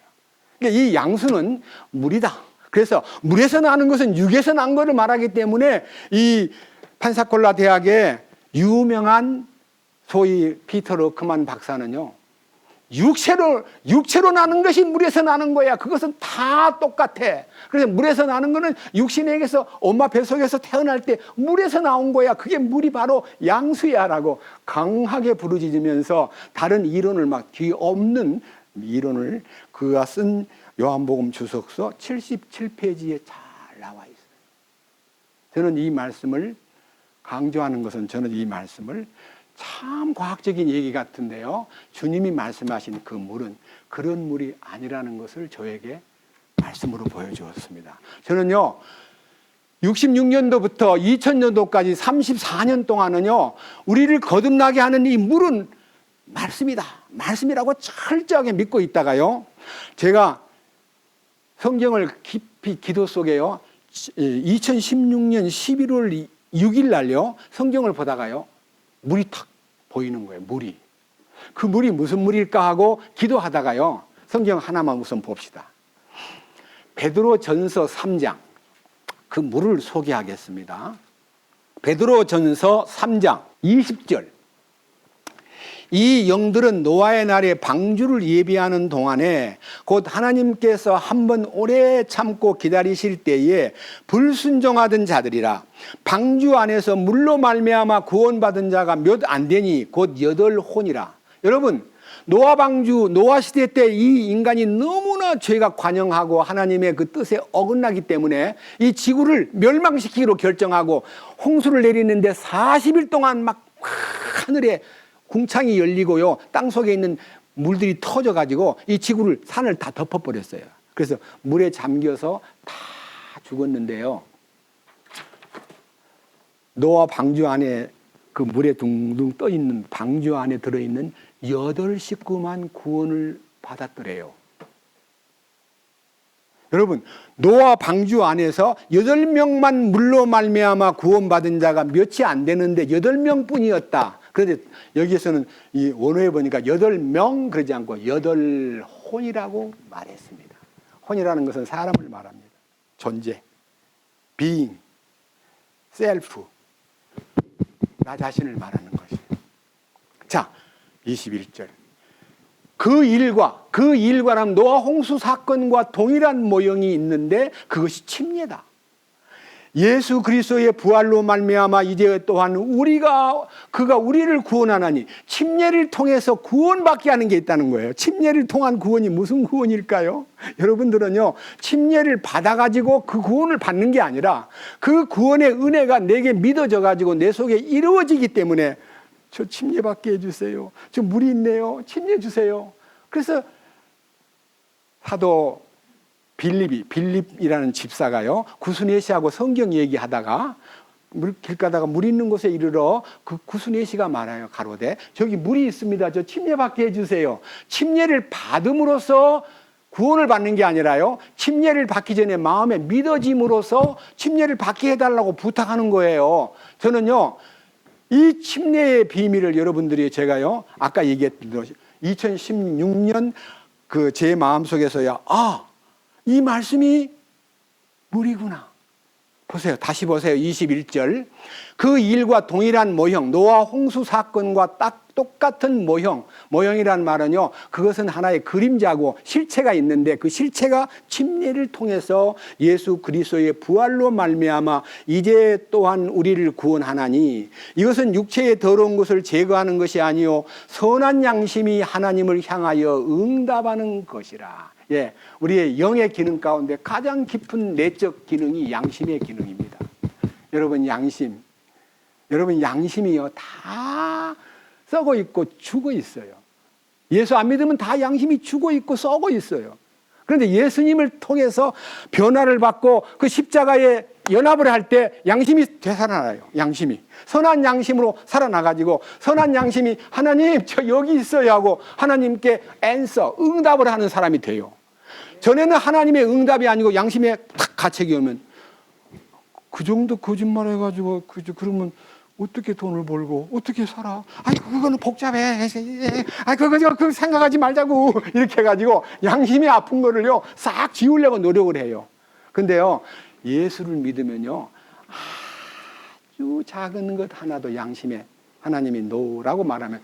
그러니까 이 양수는 물이다. 그래서 물에서 나는 것은 육에서 난 것을 말하기 때문에 이 펜사콜라 대학의 유명한 소위 피터 러크만 박사는요, 육체로 나는 것이 물에서 나는 거야. 그것은 다 똑같아. 그래서 물에서 나는 거는 육신에게서, 엄마 뱃속에서 태어날 때 물에서 나온 거야. 그게 물이 바로 양수야 라고 강하게 부르짖으면서 다른 이론을 막 뒤엎는 이론을 그가 쓴 요한복음 주석서 77페이지에 잘 나와 있어요. 저는 이 말씀을 강조하는 것은, 저는 이 말씀을 참 과학적인 얘기 같은데요, 주님이 말씀하신 그 물은 그런 물이 아니라는 것을 저에게 말씀으로 보여주었습니다. 저는요 66년도부터 2000년도까지 34년 동안은요, 우리를 거듭나게 하는 이 물은 말씀이다, 말씀이라고 철저하게 믿고 있다가요, 제가 성경을 깊이 기도 속에요, 2016년 11월 6일 날요 성경을 보다가요, 물이 탁 보이는 거예요. 물이. 그 물이 무슨 물일까 하고 기도하다가요, 성경 하나만 우선 봅시다. 베드로 전서 3장, 그 물을 소개하겠습니다. 베드로전서 3장 20절. 이 영들은 노아의 날에 방주를 예비하는 동안에 곧 하나님께서 한번 오래 참고 기다리실 때에 불순종하던 자들이라. 방주 안에서 물로 말미암아 구원받은 자가 몇 안 되니 곧 8혼이라. 여러분, 노아 방주, 노아 시대 때 이 인간이 너무나 죄가 관영하고 하나님의 그 뜻에 어긋나기 때문에 이 지구를 멸망시키기로 결정하고 홍수를 내리는데 40일 동안 막 하늘에 궁창이 열리고요, 땅 속에 있는 물들이 터져가지고 이 지구를, 산을 다 덮어버렸어요. 그래서 물에 잠겨서 다 죽었는데요, 노아 방주 안에, 그 물에 둥둥 떠있는 방주 안에 들어있는 8식구만 구원을 받았더래요. 여러분, 노아 방주 안에서 8명만 물로 말미암아 구원받은 자가 몇이 안 되는데 8명뿐이었다. 그런데 여기에서는 이 원어에 보니까 8명 그러지 않고 8혼이라고 말했습니다. 혼이라는 것은 사람을 말합니다. 존재, being, self, 나 자신을 말하는 것이에요. 자, 21절. 그 일과라면 노아 홍수 사건과 동일한 모형이 있는데 그것이 침례다. 예수 그리스도의 부활로 말미암아 이제 또한 그가 우리를 구원하나니 침례를 통해서 구원받게 하는 게 있다는 거예요. 침례를 통한 구원이 무슨 구원일까요? 여러분들은요, 침례를 받아가지고 그 구원을 받는 게 아니라 그 구원의 은혜가 내게 믿어져가지고 내 속에 이루어지기 때문에 저 침례 받게 해주세요. 저 물이 있네요. 침례 주세요. 그래서 사도 빌립이라는 집사가요, 구스네시하고 성경 얘기하다가 길 가다가 물 있는 곳에 이르러 그 구스네시가 말아요. 가로되 저기 물이 있습니다. 저 침례 받게 해주세요. 침례를 받음으로써 구원을 받는 게 아니라요, 침례를 받기 전에 마음에 믿어짐으로써 침례를 받게 해달라고 부탁하는 거예요. 저는요, 이 침례의 비밀을 여러분들이, 제가요 아까 얘기했던 2016년 그 제 마음속에서야, 이 말씀이 물이구나. 보세요. 다시 보세요. 21절. 그 일과 동일한 모형, 노아 홍수 사건과 딱 똑같은 모형이란 말은요, 그것은 하나의 그림자고 실체가 있는데 그 실체가 침례를 통해서 예수 그리스도의 부활로 말미암아 이제 또한 우리를 구원하나니 이것은 육체의 더러운 것을 제거하는 것이 아니요 선한 양심이 하나님을 향하여 응답하는 것이라. 예, 우리의 영의 기능 가운데 가장 깊은 내적 기능이 양심의 기능입니다. 여러분, 양심이요 다 썩어 있고 죽어 있어요. 예수 안 믿으면 다 양심이 죽어 있고 썩어 있어요. 그런데 예수님을 통해서 변화를 받고 그 십자가에 연합을 할 때 양심이 되살아나요. 양심이 선한 양심으로 살아나가지고 선한 양심이 하나님 저 여기 있어야 하고 하나님께 응답을 하는 사람이 돼요. 전에는 하나님의 응답이 아니고 양심에 탁 가책이 오면 그 정도 거짓말 해가지고 그러면 어떻게 돈을 벌고 어떻게 살아? 아니 그거는 복잡해. 그거 생각하지 말자고 이렇게 해가지고 양심이 아픈 거를요 싹 지우려고 노력을 해요. 근데요, 예수를 믿으면요 아주 작은 것 하나도 양심에 하나님이 노라고 말하면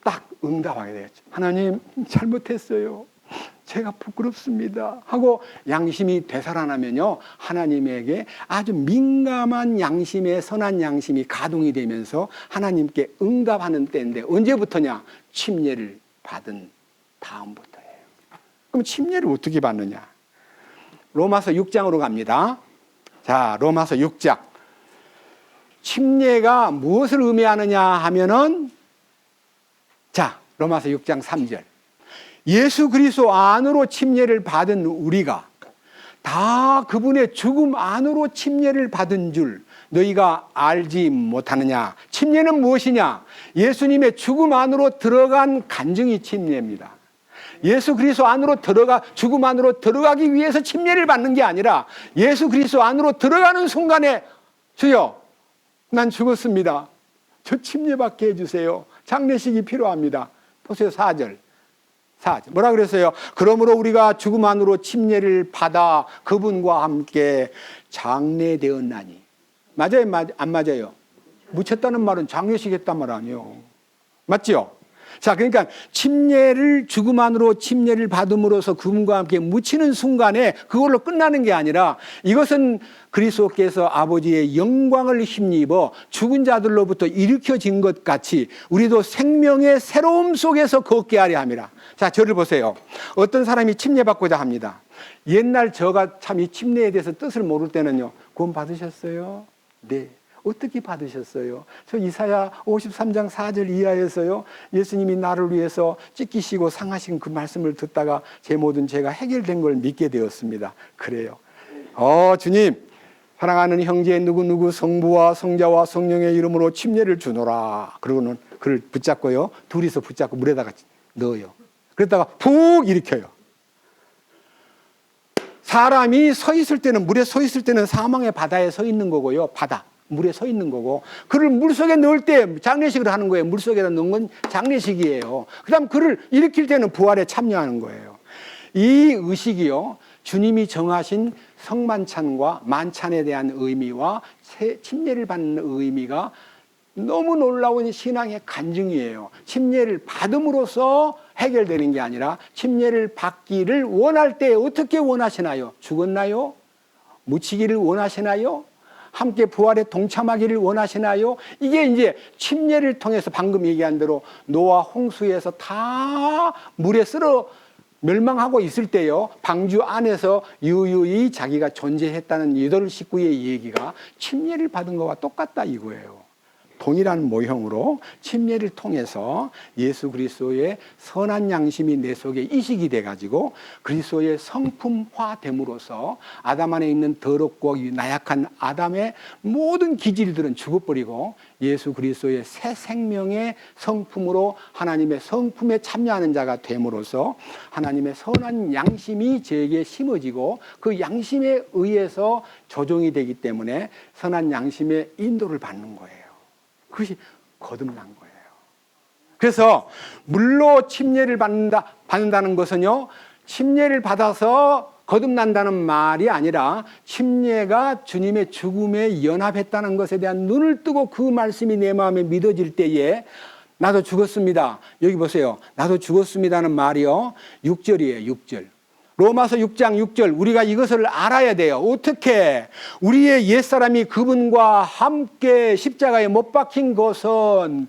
딱 응답하게 되겠죠. 하나님 잘못했어요. 제가 부끄럽습니다 하고 양심이 되살아나면요, 하나님에게 아주 민감한 양심의 선한 양심이 가동이 되면서 하나님께 응답하는 때인데 언제부터냐? 침례를 받은 다음부터예요. 그럼 침례를 어떻게 받느냐? 로마서 6장으로 갑니다. 자, 로마서 6장. 침례가 무엇을 의미하느냐 하면은, 자, 로마서 6장 3절. 예수 그리스도 안으로 침례를 받은 우리가 다 그분의 죽음 안으로 침례를 받은 줄 너희가 알지 못하느냐? 침례는 무엇이냐? 예수님의 죽음 안으로 들어간 간증이 침례입니다. 예수 그리스도 안으로 죽음 안으로 들어가기 위해서 침례를 받는 게 아니라 예수 그리스도 안으로 들어가는 순간에 주여, 난 죽었습니다. 저 침례 받게 해주세요. 장례식이 필요합니다. 보세요, 4절. 뭐라 그랬어요? 그러므로 우리가 죽음 안으로 침례를 받아 그분과 함께 장례되었나니. 맞아요? 안 맞아요? 묻혔다는 말은 장례식 했단 말 아니에요. 맞죠? 자, 그러니까 침례를, 죽음 안으로 침례를 받음으로써 그분과 함께 묻히는 순간에 그걸로 끝나는 게 아니라 이것은 그리스도께서 아버지의 영광을 힘입어 죽은 자들로부터 일으켜진 것 같이 우리도 생명의 새로움 속에서 걷게 하려 함이라. 자, 저를 보세요. 어떤 사람이 침례받고자 합니다. 옛날 저가 참 이 침례에 대해서 뜻을 모를 때는요, 구원 받으셨어요? 네. 어떻게 받으셨어요? 저 이사야 53장 4절 이하에서요, 예수님이 나를 위해서 찢기시고 상하신 그 말씀을 듣다가 제 모든 죄가 해결된 걸 믿게 되었습니다. 그래요. 주님, 사랑하는 형제 누구누구 성부와 성자와 성령의 이름으로 침례를 주노라. 그러고는 그를 붙잡고요, 둘이서 붙잡고 물에다가 넣어요. 그러다가 푹 일으켜요. 사람이 서 있을 때는, 물에 서 있을 때는 사망의 바다에 서 있는 거고요. 물에 서 있는 거고, 그를 물속에 넣을 때 장례식을 하는 거예요. 물속에다 넣은 건 장례식이에요. 그 다음 그를 일으킬 때는 부활에 참여하는 거예요. 이 의식이요, 주님이 정하신 성만찬과 만찬에 대한 의미와 침례를 받는 의미가 너무 놀라운 신앙의 간증이에요. 침례를 받음으로써 해결되는 게 아니라 침례를 받기를 원할 때 어떻게 원하시나요? 죽었나요? 묻히기를 원하시나요? 함께 부활에 동참하기를 원하시나요? 이게 이제 침례를 통해서 방금 얘기한 대로 노아 홍수에서 다 물에 쓸어 멸망하고 있을 때요, 방주 안에서 유유히 자기가 존재했다는 8 식구의 얘기가 침례를 받은 것과 똑같다 이거예요. 동일한 모형으로 침례를 통해서 예수 그리스도의 선한 양심이 내 속에 이식이 돼가지고 그리스도의 성품화됨으로써 아담 안에 있는 더럽고 나약한 아담의 모든 기질들은 죽어버리고 예수 그리스도의 새 생명의 성품으로 하나님의 성품에 참여하는 자가 됨으로써 하나님의 선한 양심이 저에게 심어지고 그 양심에 의해서 조종이 되기 때문에 선한 양심의 인도를 받는 거예요. 그것이 거듭난 거예요. 그래서 물로 침례를 받는다는 것은요, 침례를 받아서 거듭난다는 말이 아니라 침례가 주님의 죽음에 연합했다는 것에 대한 눈을 뜨고 그 말씀이 내 마음에 믿어질 때에 나도 죽었습니다. 여기 보세요. 나도 죽었습니다는 말이요, 6절이에요. 6절. 로마서 6장 6절, 우리가 이것을 알아야 돼요. 어떻게? 우리의 옛사람이 그분과 함께 십자가에 못 박힌 것은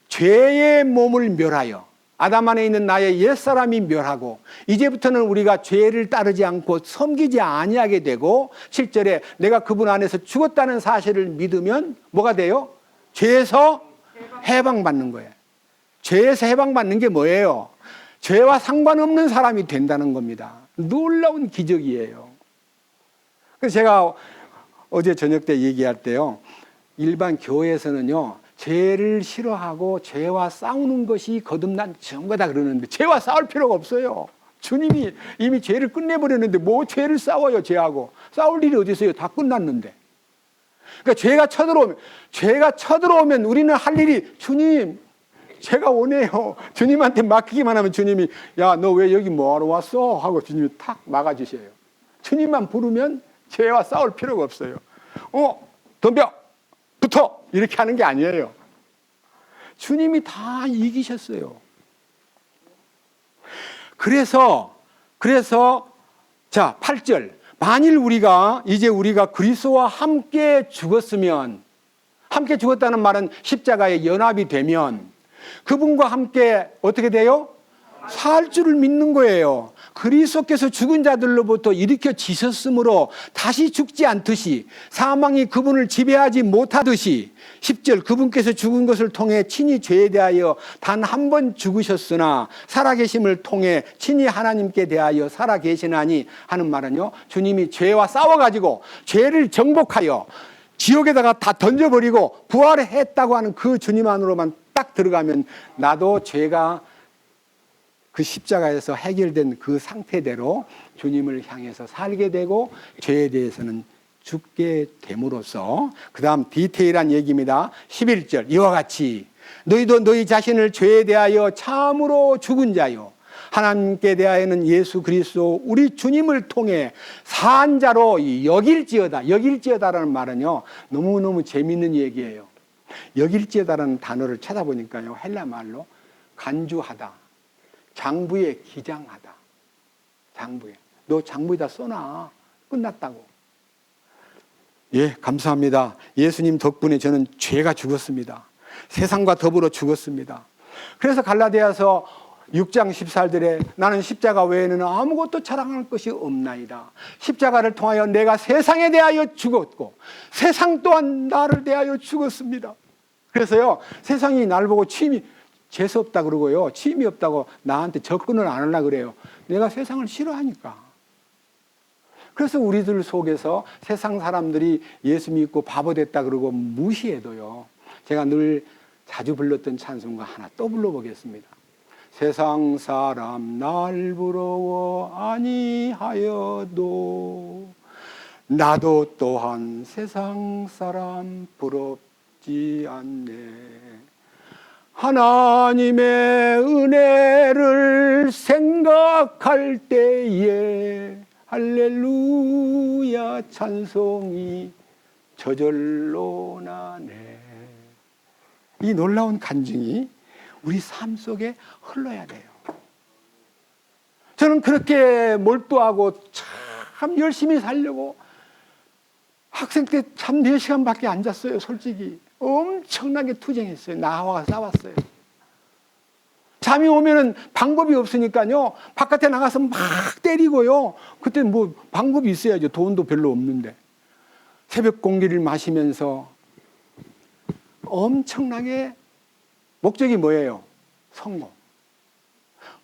죄의 몸을 멸하여 아담 안에 있는 나의 옛사람이 멸하고 이제부터는 우리가 죄를 따르지 않고 섬기지 아니하게 되고 7절에 내가 그분 안에서 죽었다는 사실을 믿으면 뭐가 돼요? 죄에서 해방받는 거예요. 죄에서 해방받는 게 뭐예요? 죄와 상관없는 사람이 된다는 겁니다. 놀라운 기적이에요. 그래서 제가 어제 저녁 때 얘기할 때요, 일반 교회에서는요, 죄를 싫어하고 죄와 싸우는 것이 거듭난 증거다 그러는데 죄와 싸울 필요가 없어요. 주님이 이미 죄를 끝내버렸는데 뭐 죄를 싸워요. 죄하고 싸울 일이 어디 있어요. 다 끝났는데. 그러니까 죄가 쳐들어오면 우리는 할 일이, 주님 제가 원해요. 주님한테 맡기기만 하면 주님이 야, 너 왜 여기 뭐하러 왔어? 하고 주님이 탁 막아주셔요. 주님만 부르면 죄와 싸울 필요가 없어요. 덤벼! 붙어! 이렇게 하는 게 아니에요. 주님이 다 이기셨어요. 그래서 자, 8절. 만일 우리가 그리스도와 함께 죽었으면, 함께 죽었다는 말은 십자가에 연합이 되면 그분과 함께 어떻게 돼요? 살 줄을 믿는 거예요. 그리스도께서 죽은 자들로부터 일으켜지셨으므로 다시 죽지 않듯이 사망이 그분을 지배하지 못하듯이 10절 그분께서 죽은 것을 통해 친히 죄에 대하여 단 한 번 죽으셨으나 살아계심을 통해 친히 하나님께 대하여 살아계시나니 하는 말은요, 주님이 죄와 싸워가지고 죄를 정복하여 지옥에다가 다 던져버리고 부활했다고 하는 그 주님 안으로만 딱 들어가면 나도 죄가 그 십자가에서 해결된 그 상태대로 주님을 향해서 살게 되고 죄에 대해서는 죽게 됨으로써, 그 다음 디테일한 얘기입니다. 11절 이와 같이 너희도 너희 자신을 죄에 대하여 참으로 죽은 자요 하나님께 대하여는 예수 그리스도 우리 주님을 통해 산 자로 여길지어다. 여길지어다라는 말은요, 너무너무 재밌는 얘기예요. 여길지어다라는 단어를 찾아보니까요, 헬라 말로 간주하다, 장부에 기장하다. 장부에. 너 장부에다 써놔. 끝났다고. 예, 감사합니다. 예수님 덕분에 저는 죄가 죽었습니다. 세상과 더불어 죽었습니다. 그래서 갈라디아서 6장 14절에 나는 십자가 외에는 아무것도 자랑할 것이 없나이다. 십자가를 통하여 내가 세상에 대하여 죽었고 세상 또한 나를 대하여 죽었습니다. 그래서요, 세상이 날 보고 재수 없다 그러고요, 취미 없다고 나한테 접근을 안 하려고 그래요. 내가 세상을 싫어하니까. 그래서 우리들 속에서 세상 사람들이 예수 믿고 바보 됐다 그러고 무시해도요, 제가 늘 자주 불렀던 찬송가 하나 또 불러보겠습니다. 세상 사람 날 부러워 아니하여도 나도 또한 세상 사람 부럽지 않네. 하나님의 은혜를 생각할 때에 할렐루야 찬송이 저절로 나네. 이 놀라운 간증이 우리 삶 속에 흘러야 돼요. 저는 그렇게 몰두하고 참 열심히 살려고 학생 때 참 4시간밖에 안 잤어요. 솔직히 엄청나게 투쟁했어요. 나와 싸웠어요. 잠이 오면은 방법이 없으니까요, 바깥에 나가서 막 때리고요. 그때 뭐 방법이 있어야죠. 돈도 별로 없는데. 새벽 공기를 마시면서 엄청나게, 목적이 뭐예요? 성공.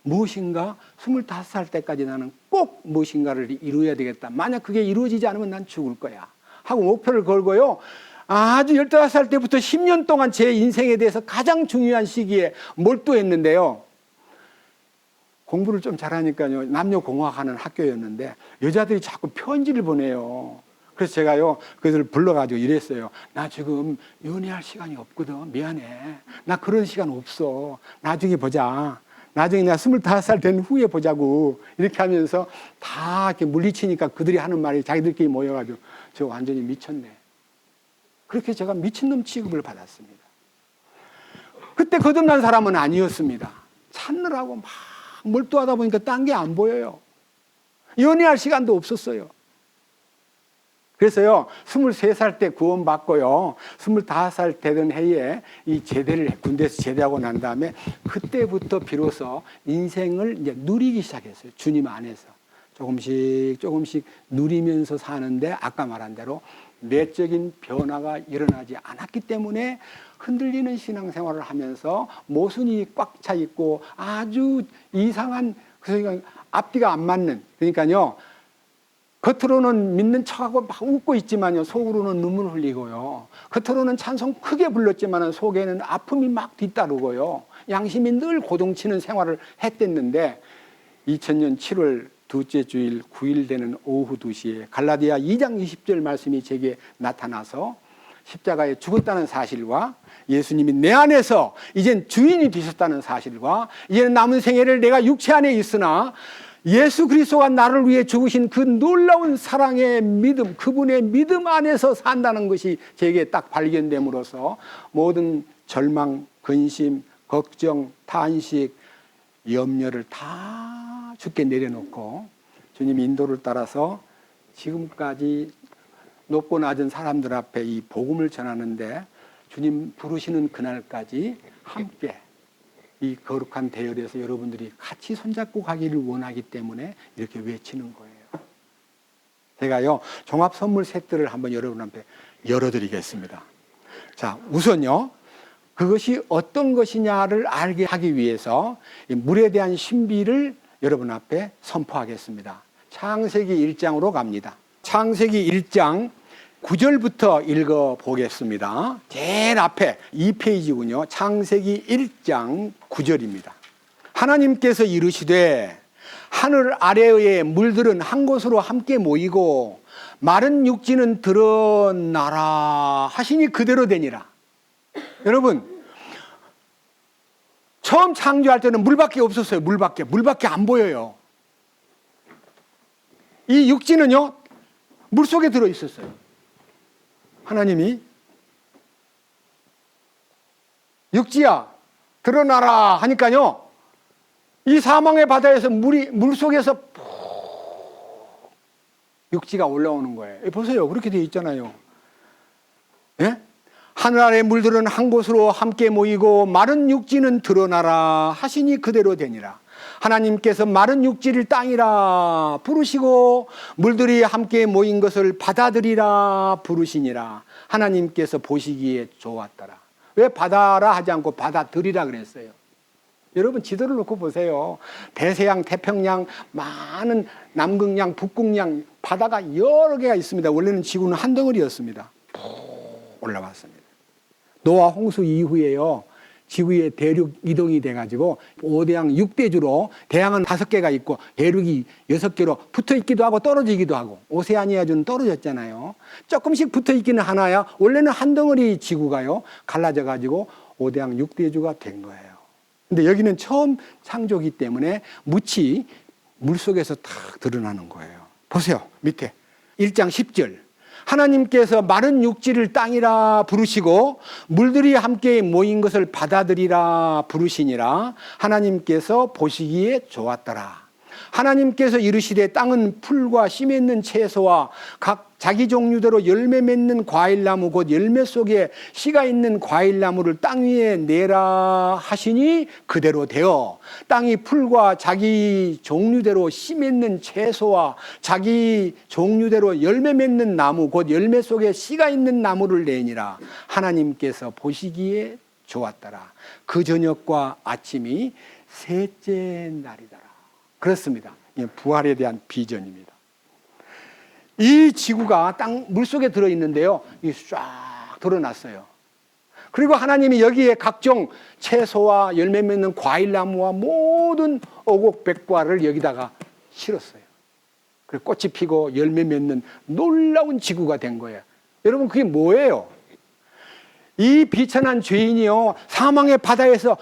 무엇인가 25살 때까지 나는 꼭 무엇인가를 이루어야 되겠다. 만약 그게 이루어지지 않으면 난 죽을 거야 하고 목표를 걸고요, 아주 15살 때부터 10년 동안 제 인생에 대해서 가장 중요한 시기에 몰두했는데요, 공부를 좀 잘하니까요, 남녀공학하는 학교였는데 여자들이 자꾸 편지를 보내요. 그래서 제가요, 그들을 불러가지고 이랬어요. 나 지금 연애할 시간이 없거든. 미안해. 나 그런 시간 없어. 나중에 보자. 나중에 내가 25살 된 후에 보자고. 이렇게 하면서 다 이렇게 물리치니까 그들이 하는 말이 자기들끼리 모여가지고 저 완전히 미쳤네. 그렇게 제가 미친놈 취급을 받았습니다. 그때 거듭난 사람은 아니었습니다. 찾느라고 막 몰두하다 보니까 딴 게 안 보여요. 연애할 시간도 없었어요. 그래서요, 23살 때 구원받고요, 25살 되던 해에 이 군대에서 제대하고 난 다음에 그때부터 비로소 인생을 이제 누리기 시작했어요. 주님 안에서. 조금씩 누리면서 사는데 아까 말한 대로 내적인 변화가 일어나지 않았기 때문에 흔들리는 신앙생활을 하면서 모순이 꽉 차 있고 아주 이상한, 그러니까 앞뒤가 안 맞는, 그러니까요, 겉으로는 믿는 척하고 막 웃고 있지만요, 속으로는 눈물 흘리고요. 겉으로는 찬송 크게 불렀지만 속에는 아픔이 막 뒤따르고요. 양심이 늘 고동치는 생활을 했댔는데 2000년 7월 둘째 주일 9일 되는 오후 2시에 갈라디아 2장 20절 말씀이 제게 나타나서 십자가에 죽었다는 사실과 예수님이 내 안에서 이젠 주인이 되셨다는 사실과 이제는 남은 생애를 내가 육체 안에 있으나 예수 그리스도가 나를 위해 죽으신 그 놀라운 사랑의 믿음, 그분의 믿음 안에서 산다는 것이 제게 딱 발견됨으로써 모든 절망, 근심, 걱정, 탄식, 염려를 다 주께 내려놓고 주님 인도를 따라서 지금까지 높고 낮은 사람들 앞에 이 복음을 전하는데 주님 부르시는 그날까지 함께 이 거룩한 대열에서 여러분들이 같이 손잡고 가기를 원하기 때문에 이렇게 외치는 거예요. 제가요, 종합 선물 세트를 한번 여러분 앞에 열어드리겠습니다. 자, 우선요, 그것이 어떤 것이냐를 알게 하기 위해서 이 물에 대한 신비를 여러분 앞에 선포하겠습니다. 창세기 1장으로 갑니다. 창세기 1장 9절부터 읽어보겠습니다. 제일 앞에 2페이지군요. 창세기 1장 9절입니다. 하나님께서 이르시되 하늘 아래의 물들은 한 곳으로 함께 모이고 마른 육지는 드러나라 하시니 그대로 되니라. 여러분, 처음 창조할 때는 물밖에 없었어요. 물밖에 안 보여요. 이 육지는요, 물속에 들어있었어요. 하나님이 육지야 드러나라 하니까요, 이 사망의 바다에서 물속에서 육지가 올라오는 거예요. 보세요, 그렇게 되어 있잖아요. 예? 하늘 아래 물들은 한 곳으로 함께 모이고 마른 육지는 드러나라 하시니 그대로 되니라. 하나님께서 마른 육지를 땅이라 부르시고 물들이 함께 모인 것을 바다들이라 부르시니라. 하나님께서 보시기에 좋았더라. 왜 바다라 하지 않고 바다들이라 그랬어요? 여러분 지도를 놓고 보세요. 대서양, 태평양, 많은 남극양, 북극양, 바다가 여러 개가 있습니다. 원래는 지구는 한 덩어리였습니다. 올라왔습니다. 노아 홍수 이후에요, 지구의 대륙 이동이 돼가지고 5대양 6대주로, 대양은 5개가 있고 대륙이 6개로 붙어 있기도 하고 떨어지기도 하고, 오세아니아주는 떨어졌잖아요. 조금씩 붙어 있기는 하나야. 원래는 한 덩어리 지구가요 갈라져 가지고 5대양 6대주가 된 거예요. 근데 여기는 처음 창조기 때문에 묻이 물속에서 탁 드러나는 거예요. 보세요, 밑에 1장 10절. 하나님께서 마른 육지를 땅이라 부르시고 물들이 함께 모인 것을 바다들이라 부르시니라. 하나님께서 보시기에 좋았더라. 하나님께서 이르시되 땅은 풀과 씨 맺는 채소와 각 자기 종류대로 열매 맺는 과일나무 곧 열매 속에 씨가 있는 과일나무를 땅 위에 내라 하시니 그대로 되어 땅이 풀과 자기 종류대로 씨 맺는 채소와 자기 종류대로 열매 맺는 나무 곧 열매 속에 씨가 있는 나무를 내니라. 하나님께서 보시기에 좋았더라. 그 저녁과 아침이 셋째 날이더라. 그렇습니다. 부활에 대한 비전입니다. 이 지구가 땅 물속에 들어있는데요, 이 쫙 드러났어요. 그리고 하나님이 여기에 각종 채소와 열매 맺는 과일나무와 모든 오곡백과를 여기다가 실었어요. 그리고 꽃이 피고 열매 맺는 놀라운 지구가 된 거예요. 여러분, 그게 뭐예요? 이 비천한 죄인이요, 사망의 바다에서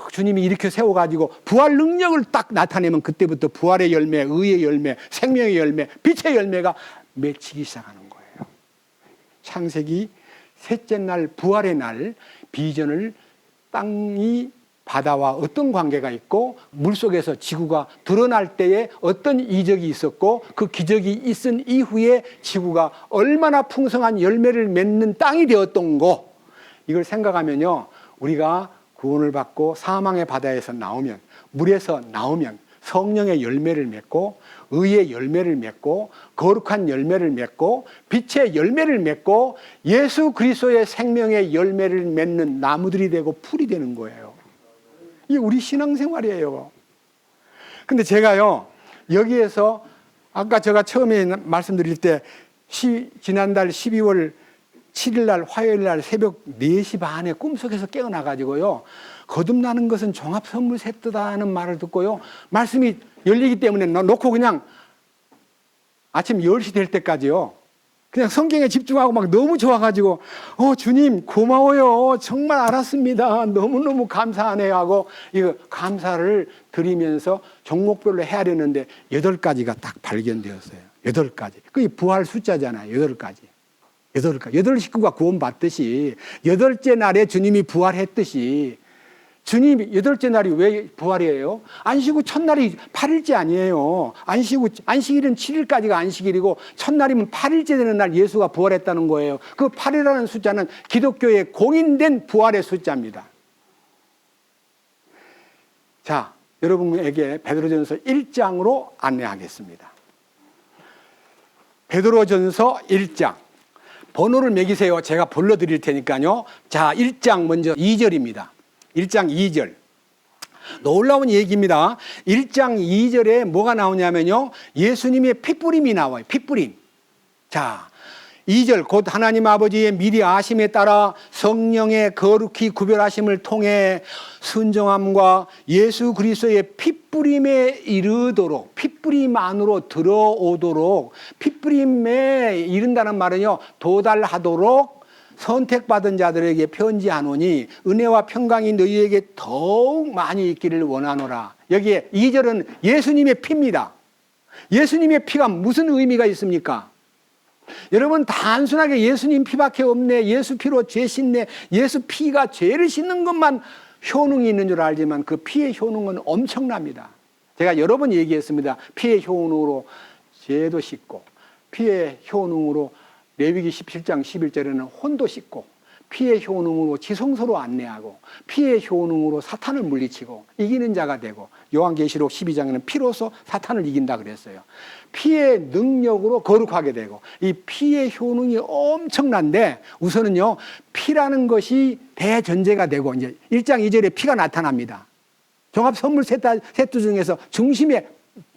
주님이 이렇게 세워가지고 부활 능력을 딱 나타내면 그때부터 부활의 열매, 의의 열매, 생명의 열매, 빛의 열매가 맺히기 시작하는 거예요. 창세기 셋째 날, 부활의 날 비전을, 땅이 바다와 어떤 관계가 있고 물속에서 지구가 드러날 때에 어떤 이적이 있었고 그 기적이 있은 이후에 지구가 얼마나 풍성한 열매를 맺는 땅이 되었던고, 이걸 생각하면요, 우리가 구원을 받고 사망의 바다에서 나오면, 물에서 나오면 성령의 열매를 맺고 의의 열매를 맺고 거룩한 열매를 맺고 빛의 열매를 맺고 예수 그리스도의 생명의 열매를 맺는 나무들이 되고 풀이 되는 거예요. 이게 우리 신앙생활이에요. 근데 제가요, 여기에서 아까 제가 처음에 말씀드릴 때 지난달 12월 7일날 화요일날 새벽 4시 반에 꿈속에서 깨어나가지고요, 거듭나는 것은 종합선물 세트다는 말을 듣고요, 말씀이 열리기 때문에 놓고 그냥 아침 10시 될 때까지요, 그냥 성경에 집중하고 막 너무 좋아가지고 주님 고마워요, 정말 알았습니다, 너무너무 감사하네요 하고 이거 감사를 드리면서 종목별로 해야 되는데 8가지가 딱 발견되었어요. 8가지. 그게 부활 숫자잖아요. 8가지. 8 식구가 구원받듯이 8째 날에 주님이 부활했듯이, 주님이 8째 날이 왜 부활이에요? 안식 후 첫날이 8일째 아니에요. 안식일은 7일까지가 안식일이고 첫날이면 8일째 되는 날 예수가 부활했다는 거예요. 그 8이라는 숫자는 기독교의 공인된 부활의 숫자입니다. 자, 여러분에게 베드로전서 1장으로 안내하겠습니다. 베드로전서 1장. 번호를 매기세요. 제가 불러드릴 테니까요. 자, 1장 먼저 2절입니다. 1장 2절. 놀라운 얘기입니다. 1장 2절에 뭐가 나오냐면요, 예수님의 핏부림이 나와요. 핏부림. 자, 2절. 곧 하나님 아버지의 미리 아심에 따라 성령의 거룩히 구별하심을 통해 순정함과 예수 그리스도의 핏부림에 이르도록, 핏부림 안으로 들어오도록, 핏부림에 이른다는 말은요, 도달하도록 선택받은 자들에게 편지하노니 은혜와 평강이 너희에게 더욱 많이 있기를 원하노라. 여기에 2절은 예수님의 피입니다. 예수님의 피가 무슨 의미가 있습니까? 여러분 단순하게 예수님 피밖에 없네, 예수 피로 죄 씻네, 예수 피가 죄를 씻는 것만 효능이 있는 줄 알지만 그 피의 효능은 엄청납니다. 제가 여러 번 얘기했습니다. 피의 효능으로 죄도 씻고, 피의 효능으로 레위기 17장 11절에는 혼도 씻고, 피의 효능으로 지성소로 안내하고, 피의 효능으로 사탄을 물리치고 이기는 자가 되고, 요한계시록 12장에는 피로서 사탄을 이긴다 그랬어요. 피의 능력으로 거룩하게 되고, 이 피의 효능이 엄청난데, 우선은요 피라는 것이 대전제가 되고, 이제 1장 2절에 피가 나타납니다. 종합 선물 세트 중에서 중심에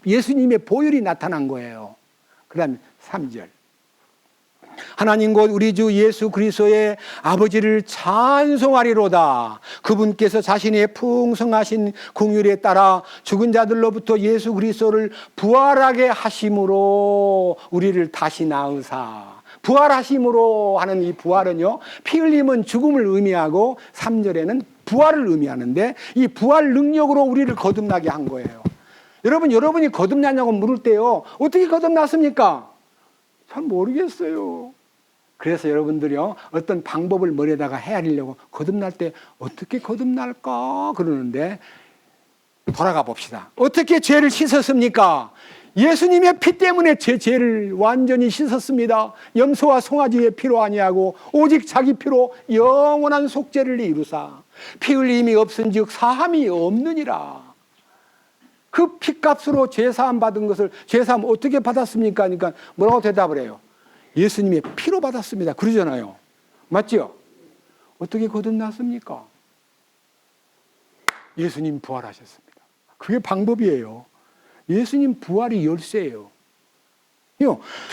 예수님의 보혈이 나타난 거예요. 그 다음에 3절, 하나님 곧 우리 주 예수 그리스도의 아버지를 찬송하리로다. 그분께서 자신의 풍성하신 긍휼에 따라 죽은 자들로부터 예수 그리스도를 부활하게 하심으로 우리를 다시 낳으사. 부활하심으로 하는 이 부활은요, 피 흘림은 죽음을 의미하고 3절에는 부활을 의미하는데, 이 부활 능력으로 우리를 거듭나게 한 거예요. 여러분이 거듭나냐고 물을 때요, 어떻게 거듭났습니까? 잘 모르겠어요. 그래서 여러분들이요, 어떤 방법을 머리에다가 헤아리려고 거듭날 때 어떻게 거듭날까 그러는데, 돌아가 봅시다. 어떻게 죄를 씻었습니까? 예수님의 피 때문에 제 죄를 완전히 씻었습니다. 염소와 송아지의 피로 아니하고 오직 자기 피로 영원한 속죄를 이루사 피 흘림이 없은즉 사함이 없느니라. 그 피값으로 죄사함 받은 것을, 죄사함 어떻게 받았습니까? 그러니까 뭐라고 대답을 해요? 예수님의 피로 받았습니다. 그러잖아요. 맞죠? 어떻게 거듭났습니까? 예수님 부활하셨습니다. 그게 방법이에요. 예수님 부활이 열쇠예요.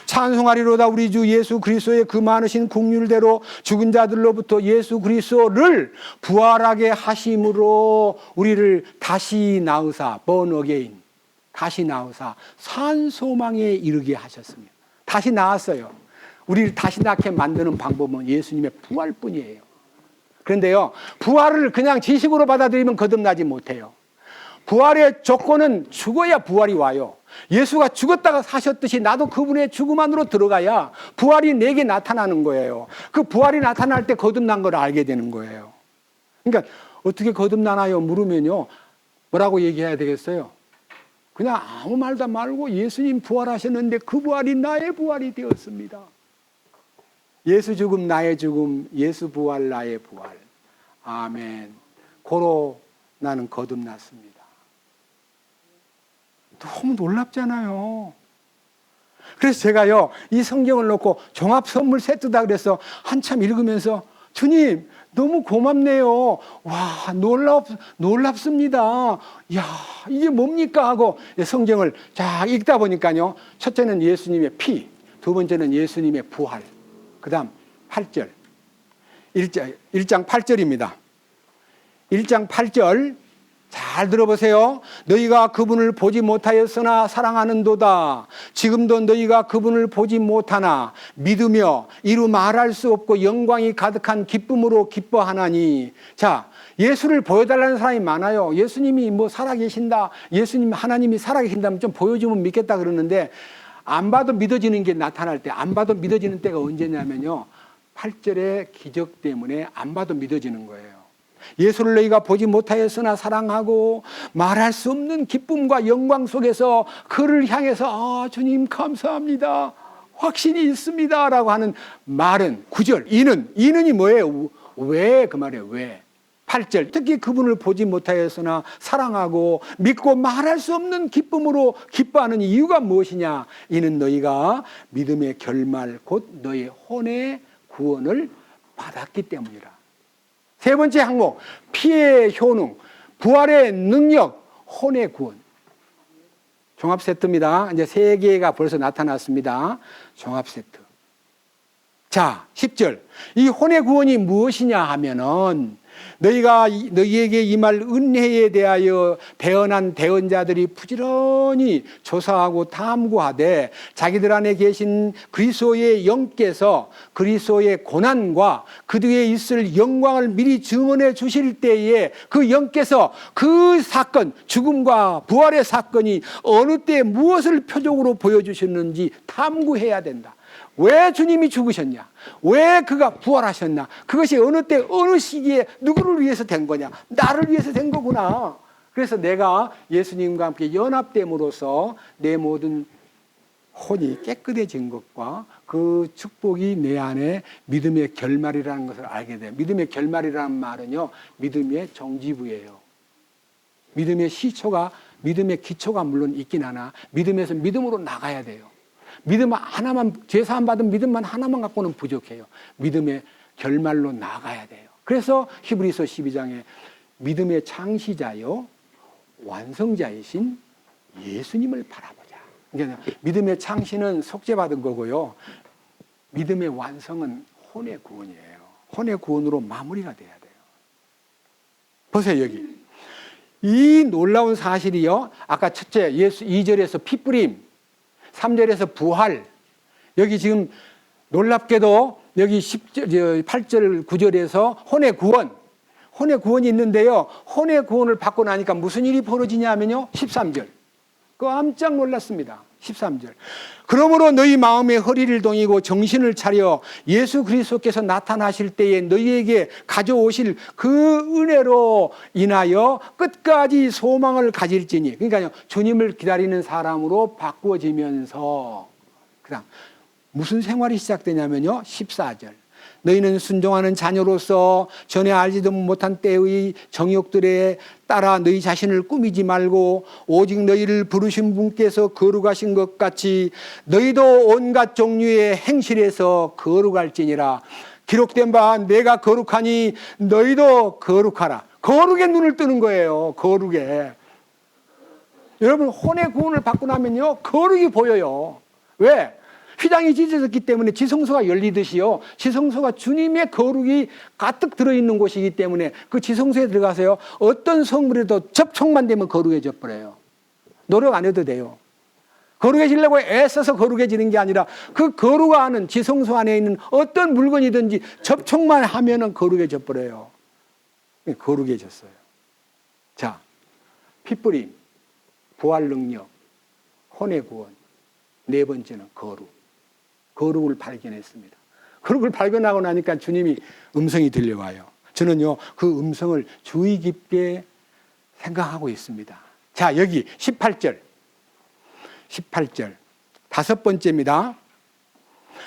찬송하리로다 우리 주 예수 그리스도의 그 많으신 긍휼대로 죽은 자들로부터 예수 그리스도를 부활하게 하심으로 우리를 다시 낳으사, born again, 다시 낳으사 산 소망에 이르게 하셨습니다. 다시 낳았어요. 우리를 다시 낳게 만드는 방법은 예수님의 부활뿐이에요. 그런데요, 부활을 그냥 지식으로 받아들이면 거듭나지 못해요. 부활의 조건은 죽어야 부활이 와요. 예수가 죽었다가 사셨듯이 나도 그분의 죽음 안으로 들어가야 부활이 내게 나타나는 거예요. 그 부활이 나타날 때 거듭난 걸 알게 되는 거예요. 그러니까 어떻게 거듭나나요? 물으면요, 뭐라고 얘기해야 되겠어요? 그냥 아무 말도 말고 예수님 부활하셨는데 그 부활이 나의 부활이 되었습니다. 예수 죽음 나의 죽음, 예수 부활 나의 부활. 아멘. 고로 나는 거듭났습니다. 너무 놀랍잖아요. 그래서 제가요, 이 성경을 놓고 종합 선물 세트다 그래서 한참 읽으면서, 주님 너무 고맙네요. 와, 놀랍습니다. 야, 이게 뭡니까 하고 성경을 쫙 읽다 보니까요, 첫째는 예수님의 피, 두 번째는 예수님의 부활, 그 다음 8절, 1장 8절입니다. 1장 8절 잘 들어보세요. 너희가 그분을 보지 못하였으나 사랑하는도다. 지금도 너희가 그분을 보지 못하나 믿으며 이루 말할 수 없고 영광이 가득한 기쁨으로 기뻐하나니. 자, 예수를 보여달라는 사람이 많아요. 예수님이 뭐 살아계신다, 예수님 하나님이 살아계신다면 좀 보여주면 믿겠다 그러는데, 안 봐도 믿어지는 게 나타날 때, 안 봐도 믿어지는 때가 언제냐면요, 8절의 기적 때문에 안 봐도 믿어지는 거예요. 예수를 너희가 보지 못하였으나 사랑하고 말할 수 없는 기쁨과 영광 속에서 그를 향해서 아, 주님 감사합니다, 확신이 있습니다 라고 하는 말은 9절, 이는이 뭐예요? 왜? 그 말이에요. 왜? 8절, 특히 그분을 보지 못하였으나 사랑하고 믿고 말할 수 없는 기쁨으로 기뻐하는 이유가 무엇이냐? 이는 너희가 믿음의 결말 곧 너희 혼의 구원을 받았기 때문이라. 세 번째 항목, 피의 효능, 부활의 능력, 혼의 구원. 종합 세트입니다. 이제 세 개가 벌써 나타났습니다. 종합 세트. 자, 10절. 이 혼의 구원이 무엇이냐 하면은, 너희에게 임할 은혜에 대하여 대언한 대언자들이 부지런히 조사하고 탐구하되 자기들 안에 계신 그리스도의 영께서 그리스도의 고난과 그 뒤에 있을 영광을 미리 증언해 주실 때에 그 영께서 그 사건, 죽음과 부활의 사건이 어느 때 무엇을 표적으로 보여주셨는지 탐구해야 된다. 왜 주님이 죽으셨냐? 왜 그가 부활하셨나? 그것이 어느 때 어느 시기에 누구를 위해서 된 거냐? 나를 위해서 된 거구나. 그래서 내가 예수님과 함께 연합됨으로써 내 모든 혼이 깨끗해진 것과 그 축복이 내 안에 믿음의 결말이라는 것을 알게 돼요. 믿음의 결말이라는 말은요, 믿음의 정지부예요. 믿음의 믿음의 기초가 물론 있긴 하나 믿음에서 믿음으로 나가야 돼요. 믿음 하나만, 죄사함 받은 믿음만 하나만 갖고는 부족해요. 믿음의 결말로 나가야 돼요. 그래서 히브리서 12장에 믿음의 창시자요 완성자이신 예수님을 바라보자. 그러니까 믿음의 창시는 속죄받은 거고요. 믿음의 완성은 혼의 구원이에요. 혼의 구원으로 마무리가 돼야 돼요. 보세요, 여기. 이 놀라운 사실이요. 아까 첫째, 예수 2절에서 핏부림, 3절에서 부활. 여기 지금 놀랍게도 여기 8절, 9절에서 혼의 구원. 혼의 구원이 있는데요. 혼의 구원을 받고 나니까 무슨 일이 벌어지냐면요. 13절. 깜짝 놀랐습니다. 13절. 그러므로 너희 마음의 허리를 동이고 정신을 차려 예수 그리스도께서 나타나실 때에 너희에게 가져오실 그 은혜로 인하여 끝까지 소망을 가질지니. 그러니까 주님을 기다리는 사람으로 바꾸어지면서 그다음 무슨 생활이 시작되냐면요. 14절. 너희는 순종하는 자녀로서 전에 알지도 못한 때의 정욕들에 따라 너희 자신을 꾸미지 말고 오직 너희를 부르신 분께서 거룩하신 것 같이 너희도 온갖 종류의 행실에서 거룩할지니라. 기록된 바 내가 거룩하니 너희도 거룩하라. 거룩에 눈을 뜨는 거예요. 거룩에. 여러분 혼의 구원을 받고 나면요 거룩이 보여요. 왜? 휘장이 찢어졌기 때문에 지성소가 열리듯이요. 지성소가 주님의 거룩이 가득 들어있는 곳이기 때문에 그 지성소에 들어가서요. 어떤 성물에도 접촉만 되면 거룩해져 버려요. 노력 안 해도 돼요. 거룩해지려고 애써서 거룩해지는 게 아니라 그 거룩하는 지성소 안에 있는 어떤 물건이든지 접촉만 하면은 거룩해져 버려요. 거룩해졌어요. 자, 핏부림, 부활 능력, 혼의 구원. 네 번째는 거룩. 거룩을 발견했습니다. 거룩을 발견하고 나니까 주님이 음성이 들려와요. 저는요, 그 음성을 주의 깊게 생각하고 있습니다. 자, 여기 18절. 18절. 다섯 번째입니다.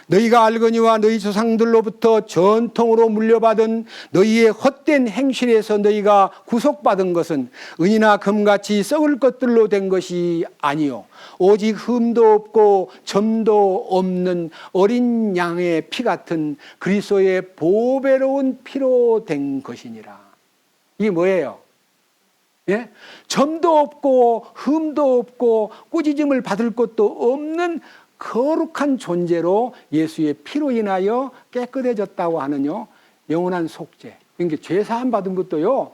너희가 알거니와 너희 조상들로부터 전통으로 물려받은 너희의 헛된 행실에서 너희가 구속받은 것은 은이나 금같이 썩을 것들로 된 것이 아니요 오직 흠도 없고 점도 없는 어린 양의 피 같은 그리스도의 보배로운 피로 된 것이니라. 이게 뭐예요? 예? 점도 없고 흠도 없고 꾸짖음을 받을 것도 없는 거룩한 존재로 예수의 피로 인하여 깨끗해졌다고 하는요 영원한 속죄. 그러니까 죄사함 받은 것도요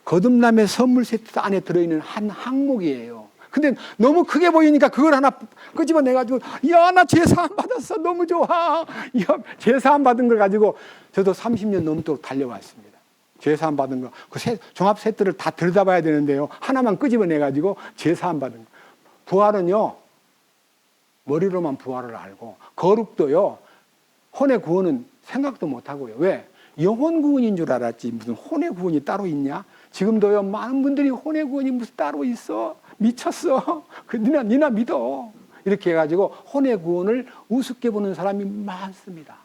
거듭남의 선물 세트 안에 들어있는 한 항목이에요. 근데 너무 크게 보이니까 그걸 하나 끄집어내가지고 야, 나 죄사함 받았어, 너무 좋아. 야, 죄사함 받은 걸 가지고 저도 30년 넘도록 달려왔습니다. 죄사함 받은 거 그 종합 세트를 다 들여다봐야 되는데요 하나만 끄집어내가지고 죄사함 받은 거. 부활은요 머리로만 부활을 알고 거룩도요 혼의 구원은 생각도 못하고요. 왜? 영혼 구원인 줄 알았지 무슨 혼의 구원이 따로 있냐? 지금도요 많은 분들이 혼의 구원이 무슨 따로 있어? 미쳤어? 니나 믿어. 이렇게 해가지고 혼의 구원을 우습게 보는 사람이 많습니다.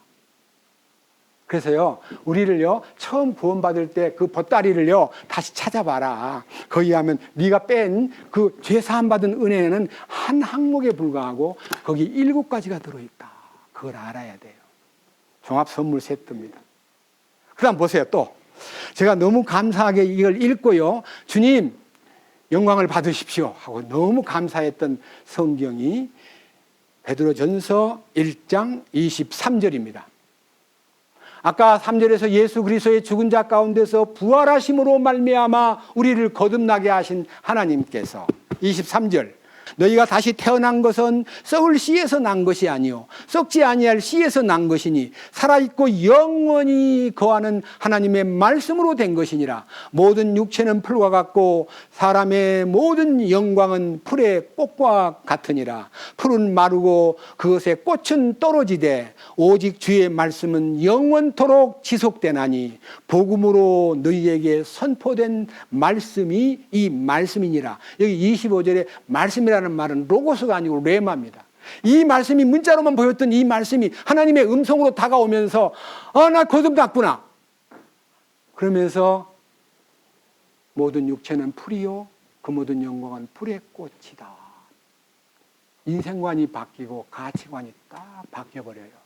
그래서요 우리를요 처음 구원받을 때 그 보따리를요 다시 찾아봐라. 거기 하면 네가 뺀 그 죄사함 받은 은혜는 한 항목에 불과하고 거기 7가지가 들어있다. 그걸 알아야 돼요. 종합 선물 세트입니다. 그 다음 보세요. 또 제가 너무 감사하게 이걸 읽고요 주님 영광을 받으십시오 하고 너무 감사했던 성경이 베드로전서 1장 23절입니다. 아까 3절에서 예수 그리스도의 죽은 자 가운데서 부활하심으로 말미암아 우리를 거듭나게 하신 하나님께서 23절 너희가 다시 태어난 것은 썩을 씨에서 난 것이 아니요 썩지 아니할 씨에서 난 것이니 살아있고 영원히 거하는 하나님의 말씀으로 된 것이니라. 모든 육체는 풀과 같고 사람의 모든 영광은 풀의 꽃과 같으니라. 풀은 마르고 그것의 꽃은 떨어지되 오직 주의 말씀은 영원토록 지속되나니 복음으로 너희에게 선포된 말씀이 이 말씀이니라. 여기 25절에 말씀이라는 말은 로고스가 아니고 레마입니다. 이 말씀이 문자로만 보였던 이 말씀이 하나님의 음성으로 다가오면서 나 거듭났구나 그러면서 모든 육체는 풀이요 그 모든 영광은 풀의 꽃이다. 인생관이 바뀌고 가치관이 딱 바뀌어버려요.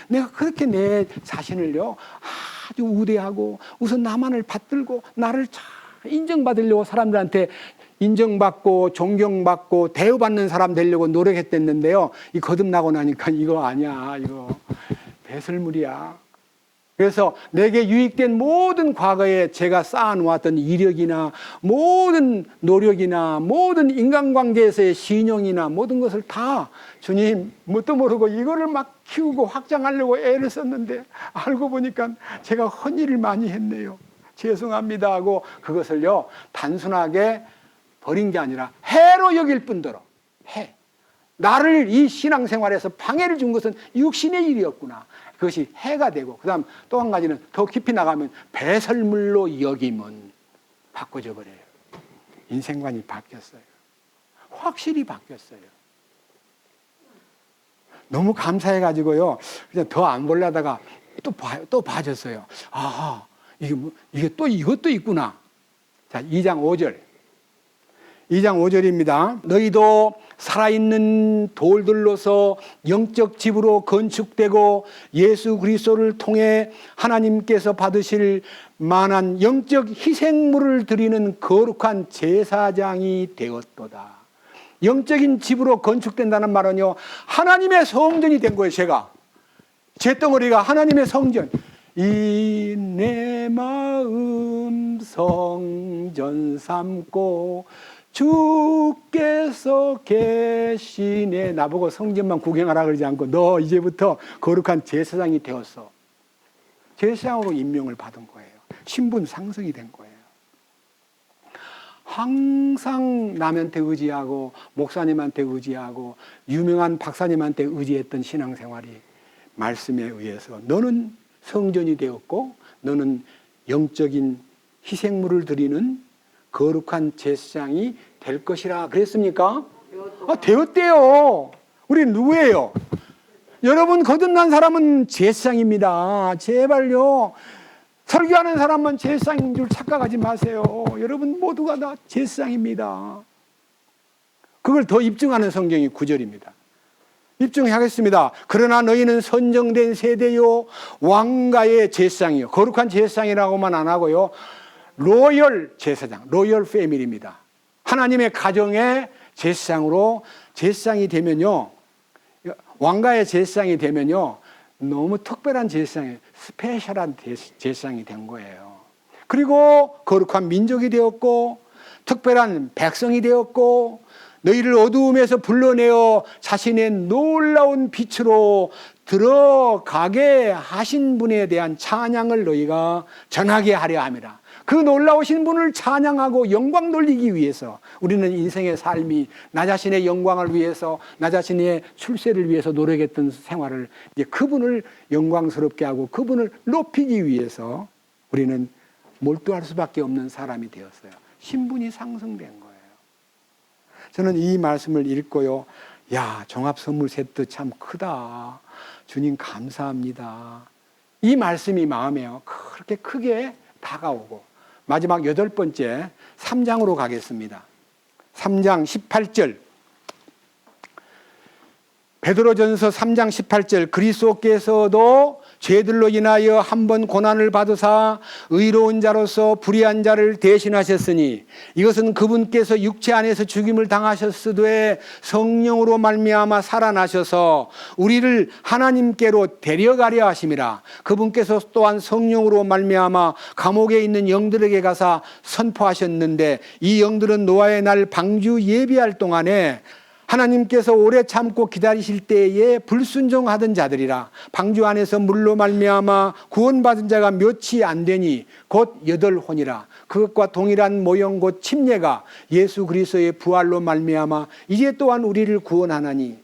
내가 그렇게 내 자신을요 아주 우대하고 우선 나만을 받들고 나를 잘 인정받으려고 사람들한테 인정받고 존경받고 대우받는 사람 되려고 노력했댔는데요, 이 거듭나고 나니까 이거 아니야. 이거 배설물이야. 그래서 내게 유익된 모든 과거에 제가 쌓아놓았던 이력이나 모든 노력이나 모든 인간관계에서의 신용이나 모든 것을 다 주님 뭣도 모르고 이거를 막 키우고 확장하려고 애를 썼는데 알고 보니까 제가 헛일을 많이 했네요. 죄송합니다 하고 그것을요 단순하게 버린 게 아니라 해로 여길 뿐더러 해. 나를 이 신앙생활에서 방해를 준 것은 육신의 일이었구나. 그것이 해가 되고 그 다음 또 한 가지는 더 깊이 나가면 배설물로 여김은 바꿔져 버려요. 인생관이 바뀌었어요. 확실히 바뀌었어요. 너무 감사해가지고요 그냥 더 안 보려다가 또 봐줬어요. 아 이게 또 이것도 있구나. 자 2장 5절 5절입니다. 너희도 살아있는 돌들로서 영적 집으로 건축되고 예수 그리스도를 통해 하나님께서 받으실 만한 영적 희생물을 드리는 거룩한 제사장이 되었도다. 영적인 집으로 건축된다는 말은요 하나님의 성전이 된 거예요. 제 덩어리가 하나님의 성전. 이 내 마음 성전 삼고 주께서 계시네. 나보고 성전만 구경하라 그러지 않고 너 이제부터 거룩한 제사장이 되었어. 제사장으로 임명을 받은 거예요. 신분 상승이 된 거예요. 항상 남한테 의지하고 목사님한테 의지하고 유명한 박사님한테 의지했던 신앙생활이 말씀에 의해서 너는 성전이 되었고 너는 영적인 희생물을 드리는 거룩한 제사장이 될 것이라 그랬습니까? 되었대요. 우리 누구예요? 여러분 거듭난 사람은 제사장입니다. 제발요. 설교하는 사람만 제사장인 줄 착각하지 마세요. 여러분 모두가 다 제사장입니다. 그걸 더 입증하는 성경이 9절입니다. 입증하겠습니다. 그러나 너희는 선정된 세대요 왕가의 제사장이요. 거룩한 제사장이라고만 안 하고요. 로열 제사장, 로열 패밀리입니다. 하나님의 가정의 제사장으로 제사장이 되면요. 왕가의 제사장이 되면요. 너무 특별한 제사장이 스페셜한 제사장이 된 거예요. 그리고 거룩한 민족이 되었고 특별한 백성이 되었고 너희를 어두움에서 불러내어 자신의 놀라운 빛으로 들어가게 하신 분에 대한 찬양을 너희가 전하게 하려 함이라. 그 놀라우신 분을 찬양하고 영광 돌리기 위해서 우리는 인생의 삶이 나 자신의 영광을 위해서 나 자신의 출세를 위해서 노력했던 생활을 이제 그분을 영광스럽게 하고 그분을 높이기 위해서 우리는 몰두할 수밖에 없는 사람이 되었어요. 신분이 상승된 거예요. 저는 이 말씀을 읽고요. 야, 종합선물 세트 참 크다. 주님 감사합니다. 이 말씀이 마음에요. 그렇게 크게 다가오고 마지막 8번째 3장으로 가겠습니다. 3장 18절 베드로전서 3장 18절 그리스도께서도 죄들로 인하여 한 번 고난을 받으사 의로운 자로서 불의한 자를 대신하셨으니 이것은 그분께서 육체 안에서 죽임을 당하셨으되 성령으로 말미암아 살아나셔서 우리를 하나님께로 데려가려 하심이라. 그분께서 또한 성령으로 말미암아 감옥에 있는 영들에게 가사 선포하셨는데 이 영들은 노아의 날 방주 예비할 동안에 하나님께서 오래 참고 기다리실 때에 불순종하던 자들이라. 방주 안에서 물로 말미암아 구원받은 자가 몇이 안 되니 곧 8혼이라. 그것과 동일한 모형 곧 침례가 예수 그리스도의 부활로 말미암아 이제 또한 우리를 구원하나니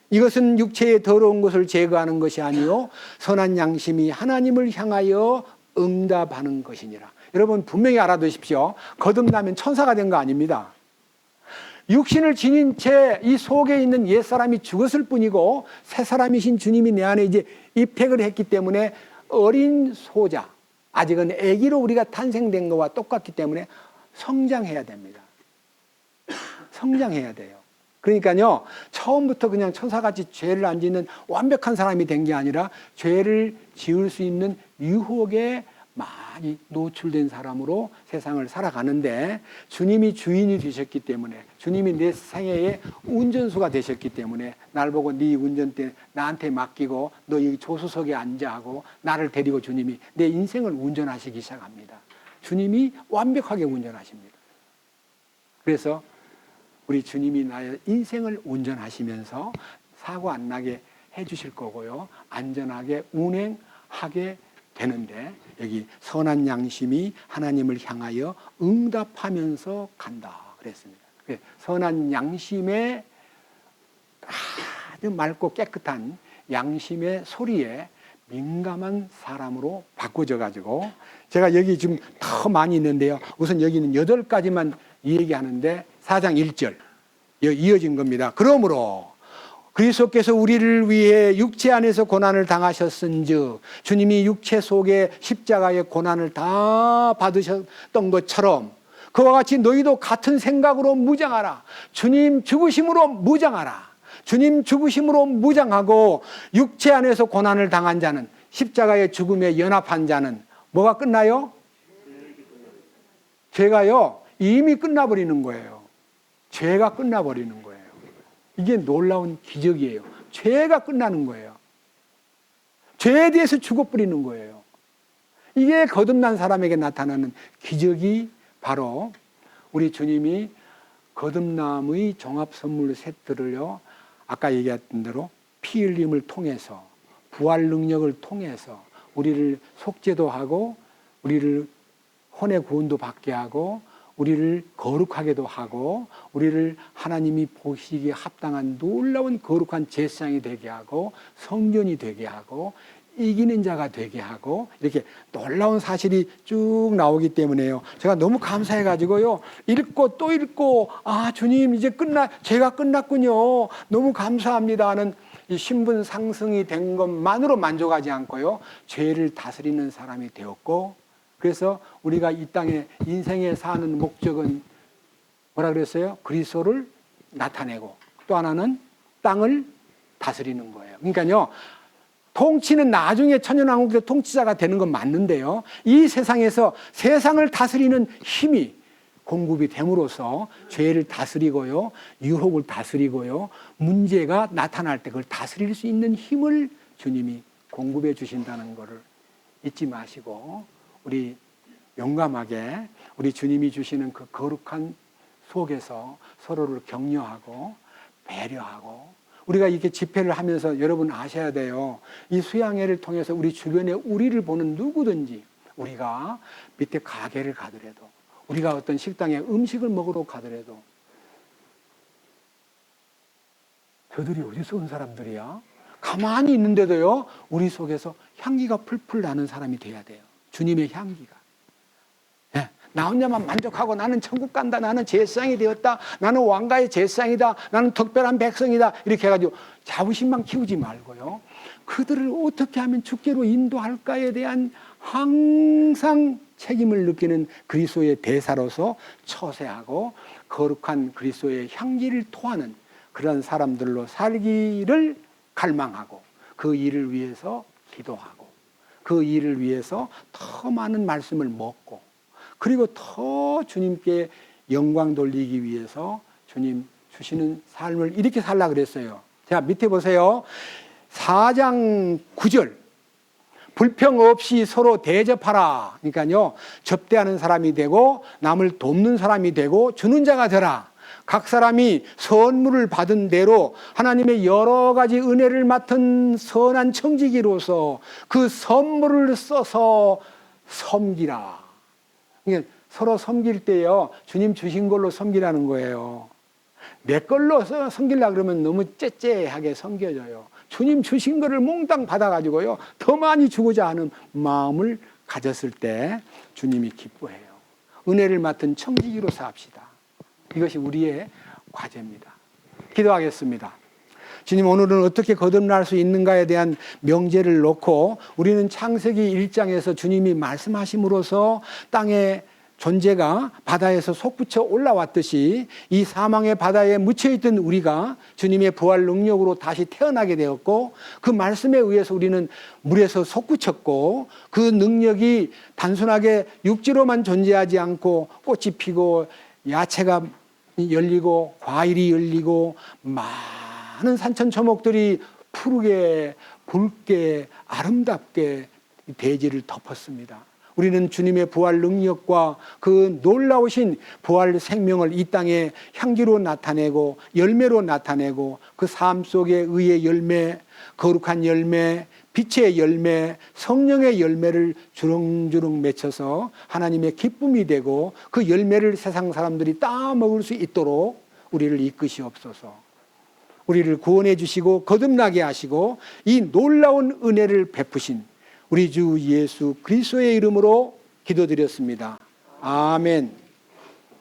이것은 육체의 더러운 것을 제거하는 것이 아니요 선한 양심이 하나님을 향하여 응답하는 것이니라. 여러분 분명히 알아두십시오. 거듭나면 천사가 된 거 아닙니다. 육신을 지닌 채 이 속에 있는 옛사람이 죽었을 뿐이고 새 사람이신 주님이 내 안에 이제 입획을 했기 때문에 어린 소자, 아직은 아기로 우리가 탄생된 것과 똑같기 때문에 성장해야 됩니다. 성장해야 돼요. 그러니까요, 처음부터 그냥 천사같이 죄를 안 짓는 완벽한 사람이 된 게 아니라 죄를 지을 수 있는 유혹에 많이 노출된 사람으로 세상을 살아가는데 주님이 주인이 되셨기 때문에 주님이 내 생애의 운전수가 되셨기 때문에 날 보고 네 운전대 나한테 맡기고 너 이 조수석에 앉아 하고 나를 데리고 주님이 내 인생을 운전하시기 시작합니다. 주님이 완벽하게 운전하십니다. 그래서 우리 주님이 나의 인생을 운전하시면서 사고 안 나게 해주실 거고요. 안전하게 운행하게 되는데 여기 선한 양심이 하나님을 향하여 응답하면서 간다 그랬습니다. 선한 양심의 아주 맑고 깨끗한 양심의 소리에 민감한 사람으로 바꿔져 가지고 제가 여기 지금 더 많이 있는데요. 우선 여기는 8가지만 얘기하는데 4장 1절 이어진 겁니다. 그러므로 그리스도께서 우리를 위해 육체 안에서 고난을 당하셨은즉 주님이 육체 속에 십자가의 고난을 다 받으셨던 것처럼 그와 같이 너희도 같은 생각으로 무장하라. 주님 죽으심으로 무장하라. 주님 죽으심으로 무장하고 육체 안에서 고난을 당한 자는 십자가의 죽음에 연합한 자는 뭐가 끝나요? 죄가요 이미 끝나버리는 거예요. 죄가 끝나버리는 거예요. 이게 놀라운 기적이에요. 죄가 끝나는 거예요. 죄에 대해서 죽어버리는 거예요. 이게 거듭난 사람에게 나타나는 기적이 바로 우리 주님이 거듭남의 종합선물 세트를요, 아까 얘기했던 대로 피 흘림을 통해서 부활 능력을 통해서 우리를 속죄도 하고 우리를 혼의 구원도 받게 하고 우리를 거룩하게도 하고 우리를 하나님이 보시기에 합당한 놀라운 거룩한 제사장이 되게 하고 성전이 되게 하고 이기는 자가 되게 하고 이렇게 놀라운 사실이 쭉 나오기 때문에요. 제가 너무 감사해가지고요. 읽고 또 읽고 아 주님 이제 죄가 끝났군요. 너무 감사합니다 하는 이 신분 상승이 된 것만으로 만족하지 않고요. 죄를 다스리는 사람이 되었고 그래서 우리가 이 땅에 인생에 사는 목적은 뭐라 그랬어요? 그리스도를 나타내고 또 하나는 땅을 다스리는 거예요. 그러니까요. 통치는 나중에 천년왕국의 통치자가 되는 건 맞는데요. 이 세상에서 세상을 다스리는 힘이 공급이 됨으로써 죄를 다스리고요. 유혹을 다스리고요. 문제가 나타날 때 그걸 다스릴 수 있는 힘을 주님이 공급해 주신다는 것을 잊지 마시고 우리 용감하게 우리 주님이 주시는 그 거룩한 속에서 서로를 격려하고 배려하고 우리가 이렇게 집회를 하면서 여러분 아셔야 돼요. 이 수양회를 통해서 우리 주변에 우리를 보는 누구든지 우리가 밑에 가게를 가더라도 우리가 어떤 식당에 음식을 먹으러 가더라도 저들이 어디서 온 사람들이야? 가만히 있는데도요. 우리 속에서 향기가 풀풀 나는 사람이 돼야 돼요. 주님의 향기가. 네. 나 혼자만 만족하고 나는 천국 간다. 나는 제사장이 되었다. 나는 왕가의 제사장이다. 나는 특별한 백성이다. 이렇게 해가지고 자부심만 키우지 말고요. 그들을 어떻게 하면 주께로 인도할까에 대한 항상 책임을 느끼는 그리스도의 대사로서 처세하고 거룩한 그리스도의 향기를 토하는 그런 사람들로 살기를 갈망하고 그 일을 위해서 기도하고 그 일을 위해서 더 많은 말씀을 먹고, 그리고 더 주님께 영광 돌리기 위해서 주님 주시는 삶을 이렇게 살라 그랬어요. 자, 밑에 보세요. 4장 9절. 불평 없이 서로 대접하라. 그러니까요, 접대하는 사람이 되고 남을 돕는 사람이 되고 주는 자가 되라. 각 사람이 선물을 받은 대로 하나님의 여러 가지 은혜를 맡은 선한 청지기로서 그 선물을 써서 섬기라. 그러니까 서로 섬길 때요, 주님 주신 걸로 섬기라는 거예요. 내 걸로 섬기려고 그러면 너무 째째하게 섬겨져요. 주님 주신 거를 몽땅 받아가지고요, 더 많이 주고자 하는 마음을 가졌을 때 주님이 기뻐해요. 은혜를 맡은 청지기로 삽시다. 이것이 우리의 과제입니다. 기도하겠습니다. 주님, 오늘은 어떻게 거듭날 수 있는가에 대한 명제를 놓고 우리는 창세기 1장에서 주님이 말씀하심으로써 땅의 존재가 바다에서 솟구쳐 올라왔듯이 이 사망의 바다에 묻혀있던 우리가 주님의 부활 능력으로 다시 태어나게 되었고, 그 말씀에 의해서 우리는 물에서 솟구쳤고, 그 능력이 단순하게 육지로만 존재하지 않고 꽃이 피고 야채가 열리고 과일이 열리고 많은 산천초목들이 푸르게 붉게 아름답게 대지를 덮었습니다. 우리는 주님의 부활 능력과 그 놀라우신 부활 생명을 이 땅에 향기로 나타내고 열매로 나타내고, 그 삶 속에 의의 열매, 거룩한 열매, 빛의 열매, 성령의 열매를 주렁주렁 맺혀서 하나님의 기쁨이 되고, 그 열매를 세상 사람들이 따먹을 수 있도록 우리를 이끄시옵소서. 우리를 구원해 주시고 거듭나게 하시고 이 놀라운 은혜를 베푸신 우리 주 예수 그리스도의 이름으로 기도드렸습니다. 아멘.